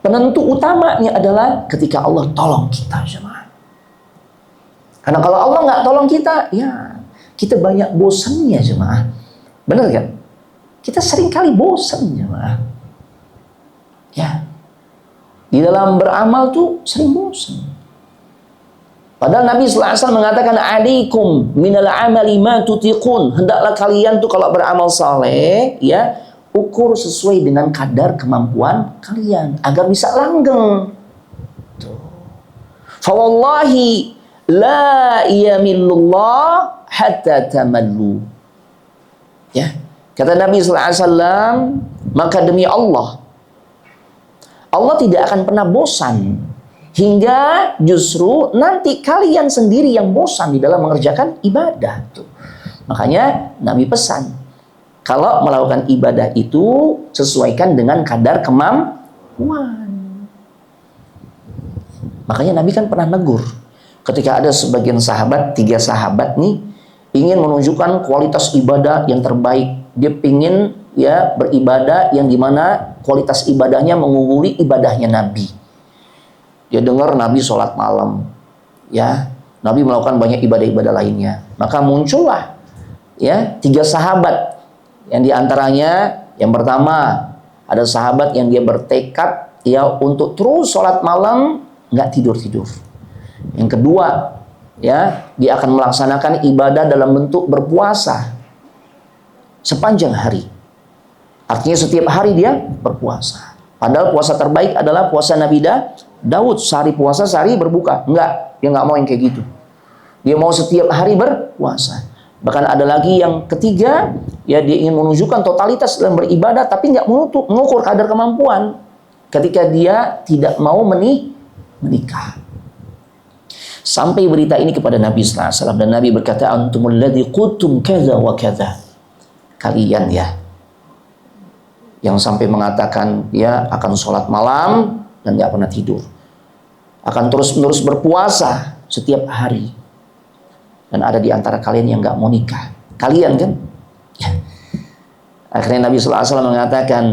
penentu utamanya adalah ketika Allah tolong kita jemaah. Karena kalau Allah nggak tolong kita, ya kita banyak bosannya jemaah. Benar kan? Kita sering kali bosan jemaah. Ya, di dalam beramal tuh sering bosan. Padahal Nabi SAW mengatakan, alaikum minal amali ma tutiqun. Hendaklah kalian tuh kalau beramal saleh, ya, ukur sesuai dengan kadar kemampuan kalian agar bisa langgeng. Fa wallahi la yamillullah hatta tamallu. Ya, kata Nabi sallallahu alaihi wasallam, maka demi Allah tidak akan pernah bosan hingga justru nanti kalian sendiri yang bosan di dalam mengerjakan ibadah tuh. Makanya Nabi pesan, kalau melakukan ibadah itu sesuaikan dengan kadar kemampuan. Makanya Nabi kan pernah negur ketika ada sebagian sahabat, 3 sahabat nih ingin menunjukkan kualitas ibadah yang terbaik. Dia ingin ya beribadah yang dimana kualitas ibadahnya mengungguli ibadahnya Nabi. Dia dengar Nabi sholat malam, ya Nabi melakukan banyak ibadah-ibadah lainnya. Maka muncullah ya 3 sahabat yang diantaranya yang pertama ada sahabat yang dia bertekad ya untuk terus sholat malam nggak tidur-tidur. Yang kedua ya dia akan melaksanakan ibadah dalam bentuk berpuasa sepanjang hari. Artinya setiap hari dia berpuasa. Padahal puasa terbaik adalah puasa Nabi Daud, sehari puasa, sehari berbuka. Enggak, dia nggak mau yang kayak gitu. Dia mau setiap hari berpuasa. Bahkan ada lagi yang ketiga, ya dia ingin menunjukkan totalitas dalam beribadah, tapi nggak mengukur kadar kemampuan. Ketika dia tidak mau menikah. Sampai berita ini kepada Nabi sallallahu alaihi wasallam dan Nabi berkata, "Antumul ladzi qultum kadza wa kadza." Kalian ya yang sampai mengatakan ya akan sholat malam dan nggak pernah tidur, akan terus-menerus berpuasa setiap hari, dan ada di antara kalian yang nggak mau nikah. Kalian kan? Ya. Akhirnya Nabi sallallahu alaihi wasallam mengatakan,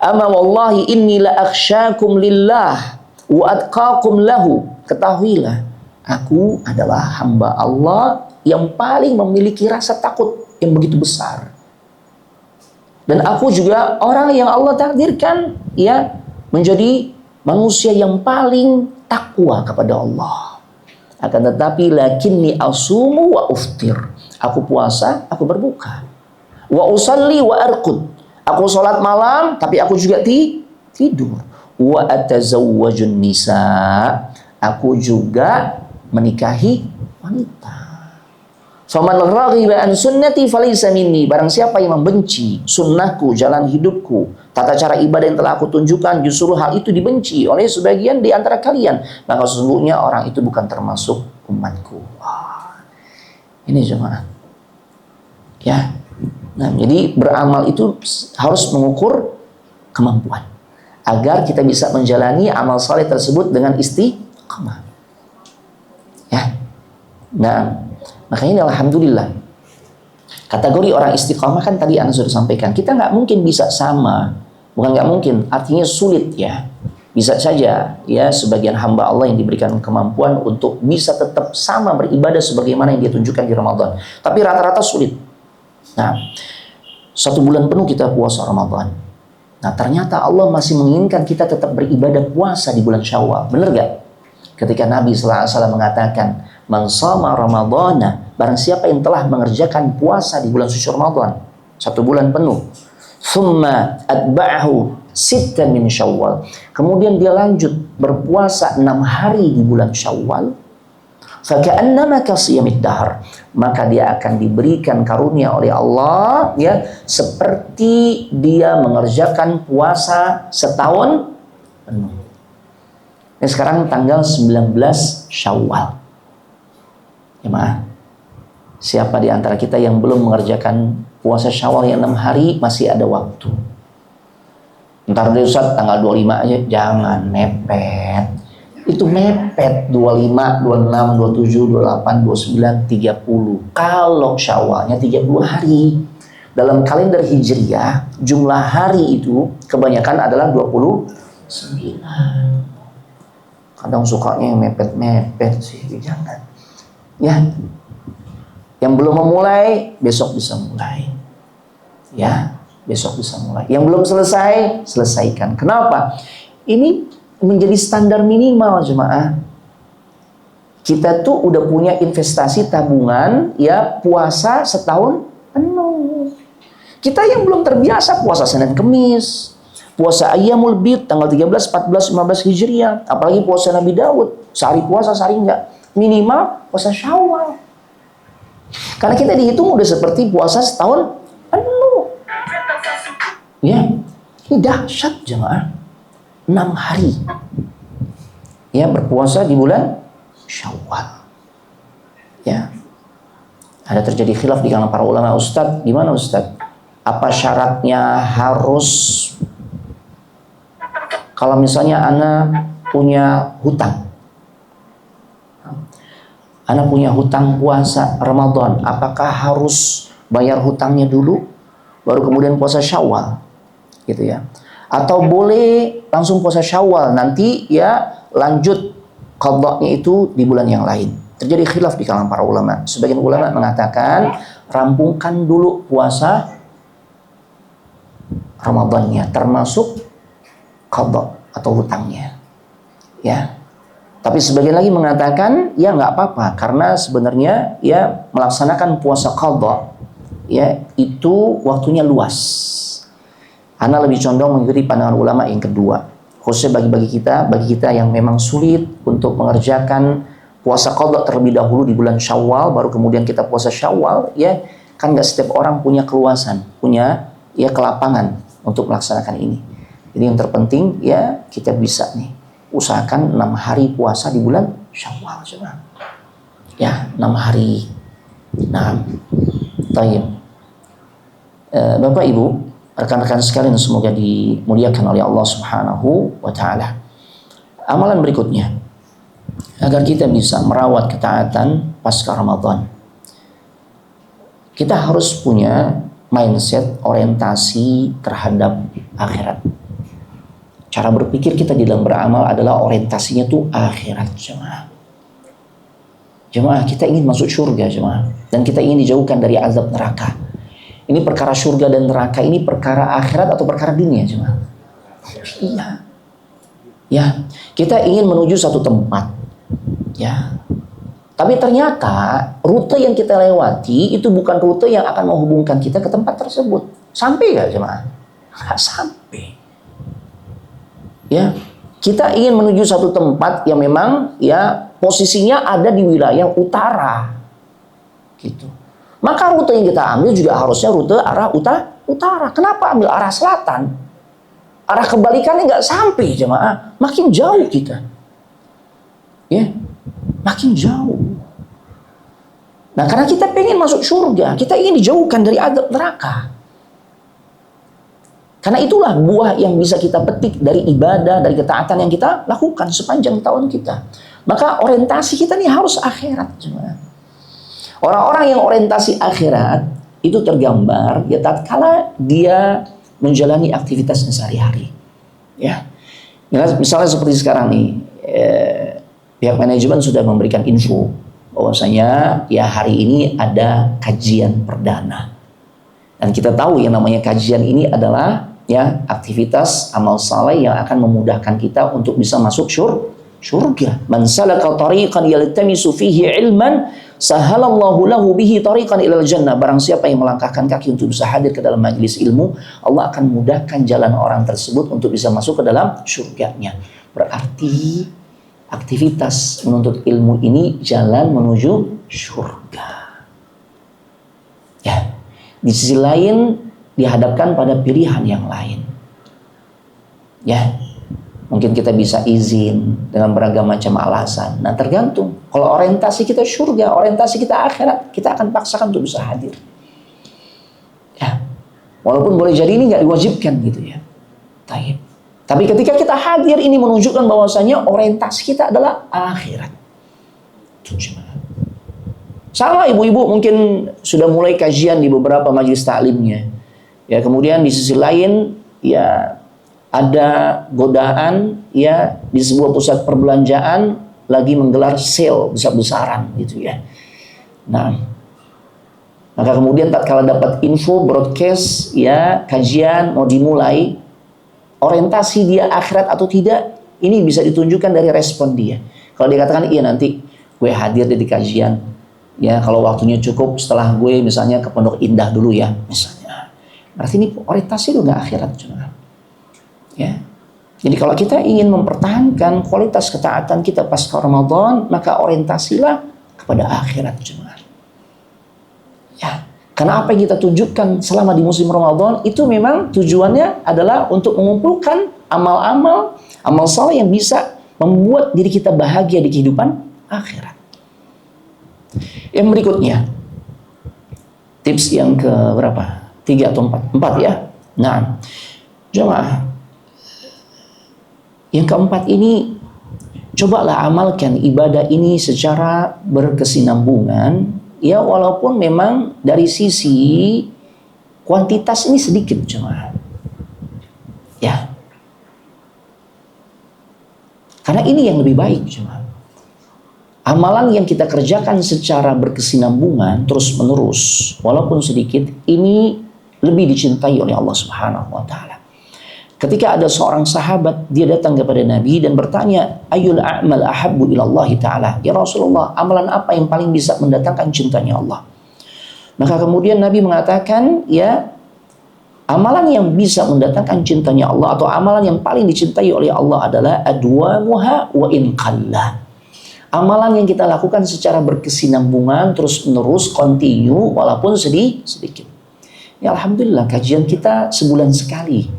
"Ama wallahi inni la akhsyakum lillah wa atqakum lahu." Ketahuilah, aku adalah hamba Allah yang paling memiliki rasa takut yang begitu besar. Dan aku juga orang yang Allah takdirkan ya menjadi manusia yang paling takwa kepada Allah. Akan tetapi lakinni asumu wa uftir. Aku puasa, aku berbuka. Wa usalli wa arqud. Aku sholat malam, tapi aku juga tidur. Wa atazawwajun nisa. Aku juga menikahi wanita. Faman raghiba an sunnati falaysa minni. Barang siapa yang membenci sunnahku, jalan hidupku, tata cara ibadah yang telah aku tunjukkan, justru hal itu dibenci oleh sebagian di antara kalian, maka sesungguhnya orang itu bukan termasuk umatku. Wah. Ini jemaah. Ya. Nah, jadi beramal itu harus mengukur kemampuan agar kita bisa menjalani amal saleh tersebut dengan istiqamah. Ya. Nah, makanya alhamdulillah kategori orang istiqamah kan tadi Anda sudah sampaikan, kita nggak mungkin bisa sama, bukan nggak mungkin, artinya sulit ya. Bisa saja ya sebagian hamba Allah yang diberikan kemampuan untuk bisa tetap sama beribadah sebagaimana yang dia tunjukkan di Ramadan, tapi rata-rata sulit. Nah, 1 bulan penuh kita puasa Ramadan. Nah, ternyata Allah masih menginginkan kita tetap beribadah puasa di bulan Syawal. Benar gak? Ketika Nabi sallallahu alaihi wasallam mengatakan, "Man shama Ramadhana," barang siapa yang telah mengerjakan puasa di bulan suci Ramadan 1 bulan penuh, "Tsumma atba'ahu sittan min Syawal," kemudian dia lanjut berpuasa 6 hari di bulan Syawal, "Faka'annama kasiyamid dahr," maka dia akan diberikan karunia oleh Allah ya seperti dia mengerjakan puasa setahun penuh. Ini sekarang tanggal 19 Syawal. Jemaah, siapa di antara kita yang belum mengerjakan puasa Syawal yang 6 hari, masih ada waktu. Ntar deh Ustaz, tanggal 25 aja, jangan mepet. Itu mepet 25, 26, 27, 28, 29, 30. Kalau Syawalnya 30 hari. Dalam kalender Hijriah, jumlah hari itu kebanyakan adalah 29. Kadang sukanya yang mepet-mepet sih, jangan. Ya, yang belum memulai, besok bisa mulai. Ya, besok bisa mulai. Yang belum selesai, selesaikan. Kenapa? Ini menjadi standar minimal jemaah. Kita tuh udah punya investasi tabungan, ya puasa setahun penuh. Kita yang belum terbiasa puasa Senin Kemis, puasa Ayyamul Bid tanggal 13, 14, 15 Hijriah, apalagi puasa Nabi Daud, sehari puasa, sehari enggak. Minimal puasa Syawal. Karena kita dihitung udah seperti puasa setahun penuh. Ya, ini dahsyat jemaah. 6 hari. Ya, berpuasa di bulan Syawal. Ya. Ada terjadi khilaf di kalangan para ulama, Ustadz, gimana Ustadz? Apa syaratnya harus kalau misalnya Ana punya hutang? Ana punya hutang puasa Ramadan, apakah harus bayar hutangnya dulu? baru kemudian puasa Syawal, gitu ya. Atau boleh langsung puasa Syawal, nanti ya lanjut qadanya itu di bulan yang lain. Terjadi khilaf di kalangan para ulama. Sebagian ulama mengatakan rampungkan dulu puasa Ramadannya, termasuk qada atau hutangnya. Ya. Tapi sebagian lagi mengatakan ya nggak apa-apa, karena sebenarnya ya melaksanakan puasa qada ya itu waktunya luas. Ana lebih condong mengikuti pandangan ulama yang kedua, khususnya bagi kita yang memang sulit untuk mengerjakan puasa qada terlebih dahulu di bulan Syawal, baru kemudian kita puasa Syawal, ya kan nggak setiap orang punya keluasan, punya ya kelapangan untuk melaksanakan ini. Jadi yang terpenting ya kita bisa nih usahakan 6 hari puasa di bulan Syawal, coba. Ya, 6 hari. Nah, tayyib. Bapak Ibu, rekan-rekan sekalian semoga dimuliakan oleh Allah Subhanahu wa taala. Amalan berikutnya agar kita bisa merawat ketaatan pasca Ramadan. Kita harus punya mindset orientasi terhadap akhirat. Cara berpikir kita di dalam beramal adalah orientasinya tuh akhirat, jemaah. Jemaah, kita ingin masuk surga, jemaah, dan kita ingin dijauhkan dari azab neraka. Ini perkara surga dan neraka ini perkara akhirat atau perkara dunia, jemaah? Iya. Ya, kita ingin menuju satu tempat. Ya. Tapi ternyata rute yang kita lewati itu bukan rute yang akan menghubungkan kita ke tempat tersebut. Sampai nggak, jemaah? Nggak sampai. Ya, kita ingin menuju satu tempat yang memang ya posisinya ada di wilayah utara, gitu. Maka rute yang kita ambil juga harusnya rute arah utara. Kenapa ambil arah selatan? Arah kebalikannya nggak sampai, jemaah. Makin jauh kita, ya, makin jauh. Nah, karena kita pengen masuk surga, kita ingin dijauhkan dari azab neraka. Karena itulah buah yang bisa kita petik dari ibadah, dari ketaatan yang kita lakukan sepanjang tahun kita. Maka orientasi kita nih harus akhirat. Orang-orang yang orientasi akhirat itu tergambar ya tatkala dia menjalani aktivitasnya sehari-hari. Ya, misalnya seperti sekarang nih, pihak manajemen sudah memberikan info bahwasanya ya hari ini ada kajian perdana. Dan kita tahu yang namanya kajian ini adalah ya aktivitas amal saleh yang akan memudahkan kita untuk bisa masuk surga. Man salaka tariqan yaltamisu fihi ilman sahalallahu lahu bihi tariqan ilal jannah. Barang siapa yang melangkahkan kaki untuk bisa hadir ke dalam majelis ilmu, Allah akan mudahkan jalan orang tersebut untuk bisa masuk ke dalam surganya. Berarti aktivitas menuntut ilmu ini jalan menuju surga. Ya, di sisi lain dihadapkan pada pilihan yang lain. Ya, mungkin kita bisa izin dengan beragam macam alasan. Nah, tergantung. Kalau orientasi kita surga, orientasi kita akhirat, kita akan paksakan untuk bisa hadir. Ya, walaupun boleh jadi ini nggak diwajibkan gitu ya. Taib. Tapi ketika kita hadir ini menunjukkan bahwasanya orientasi kita adalah akhirat. Sama ibu-ibu mungkin sudah mulai kajian di beberapa majelis taklimnya. Ya, kemudian di sisi lain ya ada godaan ya di sebuah pusat perbelanjaan lagi menggelar sale besar-besaran gitu ya. Nah, maka kemudian tatkala dapat info broadcast ya kajian mau dimulai, orientasi dia akhirat atau tidak ini bisa ditunjukkan dari respon dia. Kalau dia katakan iya nanti gue hadir di kajian ya, kalau waktunya cukup setelah gue misalnya ke Pondok Indah dulu ya misalnya. Berarti ini orientasi itu nggak akhirat, cuma. Ya. Jadi kalau kita ingin mempertahankan kualitas ketaatan kita pasca Ramadan, maka orientasilah kepada akhirat, cuma. Ya. Karena apa yang kita tunjukkan selama di musim Ramadan itu memang tujuannya adalah untuk mengumpulkan amal-amal, amal saleh yang bisa membuat diri kita bahagia di kehidupan akhirat. Yang berikutnya, tips yang ke berapa? 3 atau 4 ya. Nah, jemaah, yang keempat ini cobalah amalkan ibadah ini secara berkesinambungan ya, walaupun memang dari sisi kuantitas ini sedikit jemaah. Ya. Karena ini yang lebih baik jemaah. Amalan yang kita kerjakan secara berkesinambungan terus menerus walaupun sedikit, ini lebih dicintai oleh Allah Subhanahu wa taala. Ketika ada seorang sahabat, dia datang kepada Nabi dan bertanya, "Ayyul a'mal ahabbu ila Allah taala?" Ya Rasulullah, amalan apa yang paling bisa mendatangkan cintanya Allah? Maka kemudian Nabi mengatakan, ya, amalan yang bisa mendatangkan cintanya Allah atau amalan yang paling dicintai oleh Allah adalah adwamuha wa in qalla. Amalan yang kita lakukan secara berkesinambungan, terus menerus, continue, walaupun sedikit. Ya alhamdulillah, kajian kita sebulan sekali.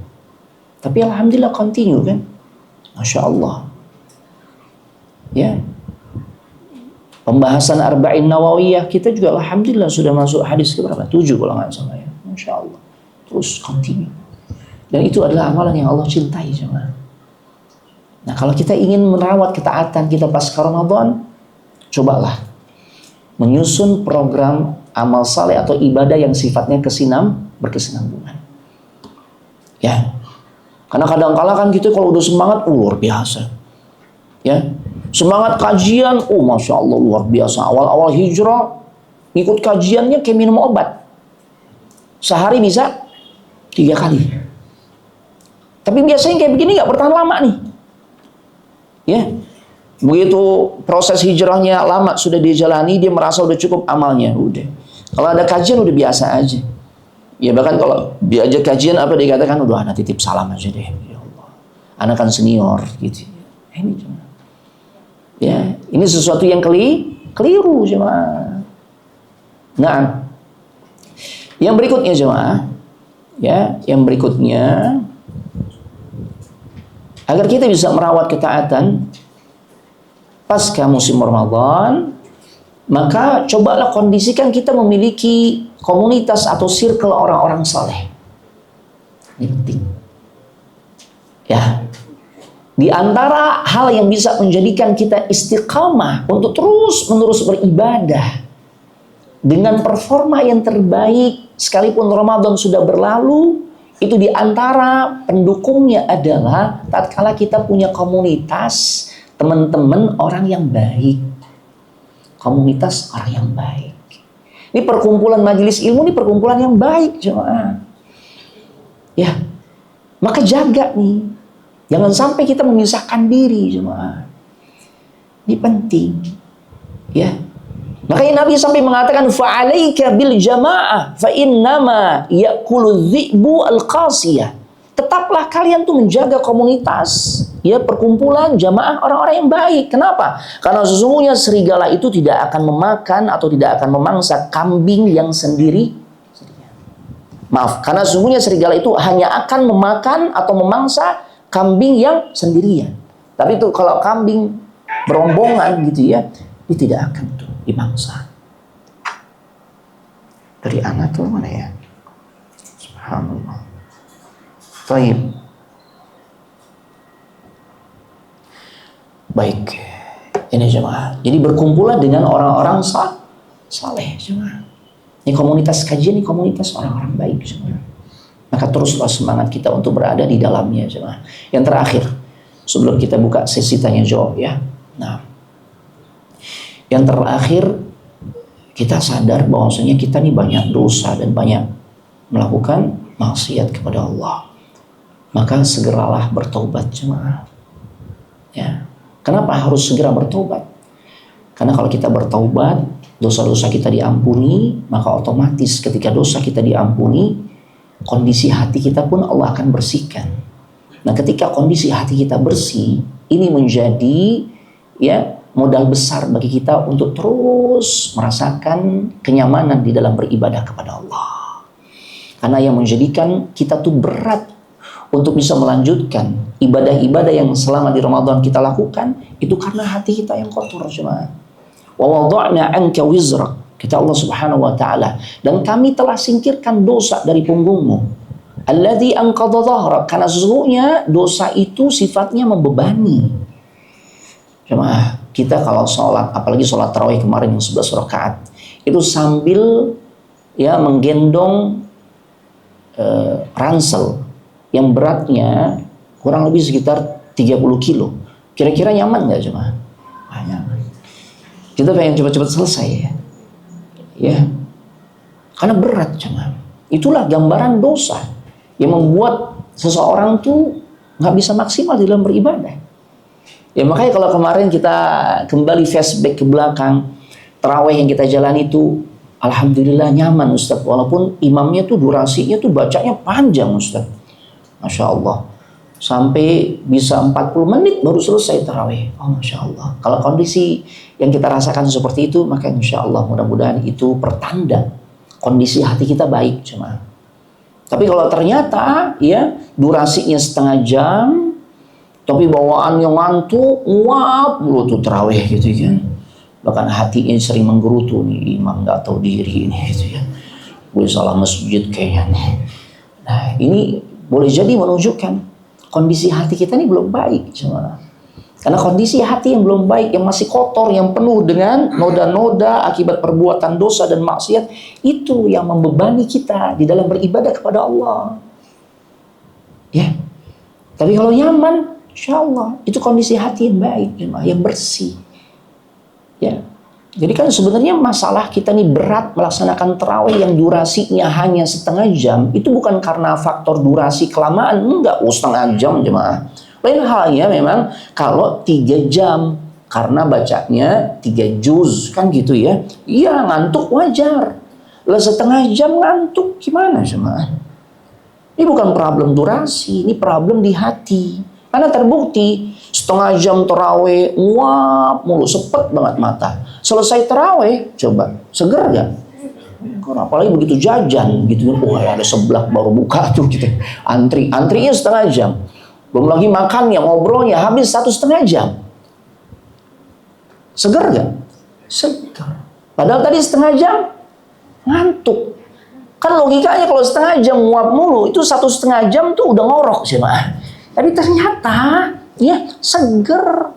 Tapi alhamdulillah continue kan? Masya Allah. Ya. Pembahasan Arba'in Nawawiyah kita juga alhamdulillah sudah masuk hadis ke berapa? 7 kalau nggak salah ya. Masya Allah. Terus continue. Dan itu adalah amalan yang Allah cintai jemaah. Nah, kalau kita ingin merawat ketaatan kita pasca Ramadan, cobalah menyusun program amal saleh atau ibadah yang sifatnya berkesinambungan. Ya. Karena kadang-kala kan kita kalau udah semangat luar biasa. Ya. Semangat kajian, Masya Allah luar biasa. Awal-awal hijrah, ikut kajiannya kayak minum obat. Sehari bisa 3 kali. Tapi biasanya kayak begini gak bertahan lama nih. Ya. Begitu proses hijrahnya lama sudah dijalani, dia merasa udah cukup amalnya. Udah. Kalau ada kajian udah biasa aja. Ya bahkan kalau diajak kajian apa dikatakan, udah anak titip salam aja deh. Ya Allah. Anak kan senior gitu. Ini cuma. Ya, ini sesuatu yang keliru jemaah. Nah, yang berikutnya jemaah, ya, yang berikutnya agar kita bisa merawat ketaatan pasca musim Ramadan, maka cobalah kondisikan kita memiliki komunitas atau circle orang-orang saleh. Ini penting. Ya. Di antara hal yang bisa menjadikan kita istiqamah untuk terus-menerus beribadah dengan performa yang terbaik sekalipun Ramadan sudah berlalu, itu di antara pendukungnya adalah tatkala kita punya komunitas teman-teman orang yang baik. Komunitas orang yang baik. Ini perkumpulan majelis ilmu, ini perkumpulan yang baik jemaah. Ya. Maka jaga nih. Jangan sampai kita memisahkan diri jemaah. Ini penting. Ya. Makanya Nabi sampai mengatakan fa'alaika bil jamaah fa innama ya'kulu dhi'bu al-qasiyah. Tetaplah kalian tuh menjaga komunitas, ya, perkumpulan jamaah orang-orang yang baik. Kenapa? Karena sesungguhnya serigala itu tidak akan memakan atau tidak akan memangsa kambing yang sendiri. Maaf, karena sesungguhnya serigala itu hanya akan memakan atau memangsa kambing yang sendirian. Tapi itu kalau kambing berombongan gitu ya, dia tidak akan tuh dimangsa. Dari anak tuh mana ya? Subhanallah. Baik. Baik. Ini jemaah. Jadi berkumpulah dengan orang-orang saleh jemaah. Ini komunitas kajian, ini komunitas orang-orang baik jemaah. Maka teruslah semangat kita untuk berada di dalamnya jemaah. Yang terakhir, sebelum kita buka sesi tanya jawab ya. Nah, yang terakhir, kita sadar bahwasanya kita ini banyak dosa dan banyak melakukan maksiat kepada Allah. Maka segeralah bertobat jemaah. Ya. Kenapa harus segera bertobat? Karena kalau kita bertobat, dosa-dosa kita diampuni, maka otomatis ketika dosa kita diampuni, kondisi hati kita pun Allah akan bersihkan. Nah, ketika kondisi hati kita bersih, ini menjadi ya modal besar bagi kita untuk terus merasakan kenyamanan di dalam beribadah kepada Allah. Karena yang menjadikan kita tuh berat untuk bisa melanjutkan ibadah-ibadah yang selama di Ramadan kita lakukan, itu karena hati kita yang kotor jemaah. Wa wada'na anka wizrak, kata Allah Subhanahu wa taala, dan kami telah singkirkan dosa dari punggungmu. Alladzi anqadha dhahrak, karena sesungguhnya dosa itu sifatnya membebani. Jemaah, kita kalau sholat, apalagi sholat tarawih kemarin yang 11 rakaat, itu sambil ya menggendong ransel yang beratnya kurang lebih sekitar 30 kilo. Kira-kira nyaman nggak jemaah? Nyaman. Kita pengen cepat-cepat selesai ya. Karena berat jemaah. Itulah gambaran dosa yang membuat seseorang tuh nggak bisa maksimal di dalam beribadah. Ya makanya kalau kemarin kita kembali flashback ke belakang, tarawih yang kita jalani itu alhamdulillah nyaman Ustaz. Walaupun imamnya tuh durasinya tuh bacanya panjang Ustaz. Masya Allah. Sampai bisa 40 menit baru selesai tarawih. Oh Masya Allah. Kalau kondisi yang kita rasakan seperti itu, maka Insya Allah mudah-mudahan itu pertanda kondisi hati kita baik cuma. Tapi kalau ternyata ya durasinya setengah jam, tapi bawaannya ngantuk, nguap mulu tuh tarawih gitu kan. Bahkan hatinya sering menggerutu nih, imam nggak tahu diri ini gitu ya. Gue salah masjid kayaknya nih. Nah ini boleh jadi menunjukkan kondisi hati kita ini belum baik cuma. Karena kondisi hati yang belum baik, yang masih kotor, yang penuh dengan noda-noda akibat perbuatan dosa dan maksiat, itu yang membebani kita di dalam beribadah kepada Allah. Ya. Tapi kalau nyaman, insya Allah itu kondisi hati yang baik, yang bersih. Ya. Jadi kan sebenarnya masalah kita nih berat melaksanakan tarawih yang durasinya hanya setengah jam, itu bukan karena faktor durasi kelamaan, enggak, setengah jam jemaah. Lain halnya memang kalau 3 jam karena bacanya 3 juz kan gitu ya. Iya ngantuk wajar. Lah setengah jam ngantuk gimana jemaah? Ini bukan problem durasi, ini problem di hati. Karena terbukti setengah jam tarawih, nguap mulu, sepet banget mata. Selesai tarawih, coba seger gak? Apalagi begitu jajan gitu, ada sebelah baru buka tuh gitu. Antrinya setengah jam. Belum lagi makannya, ngobrolnya, habis 1,5 jam. Seger gak? Seger. Padahal tadi setengah jam ngantuk. Kan logikanya kalau setengah jam nguap mulu, itu 1,5 jam tuh udah ngorok sih mah. Tapi ternyata ya seger.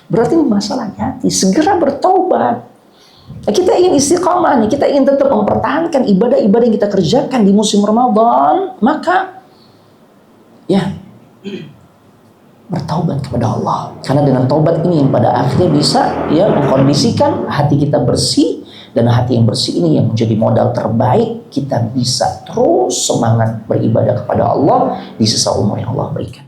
Berarti masalah hati. Segera bertobat. Nah, kita ingin istiqamah nih, kita ingin tetap mempertahankan ibadah-ibadah yang kita kerjakan di musim Ramadan, maka ya bertaubat kepada Allah. Karena dengan taubat ini yang pada akhirnya bisa ya mengkondisikan hati kita bersih, dan hati yang bersih ini yang menjadi modal terbaik kita bisa terus semangat beribadah kepada Allah di sisa umur yang Allah berikan.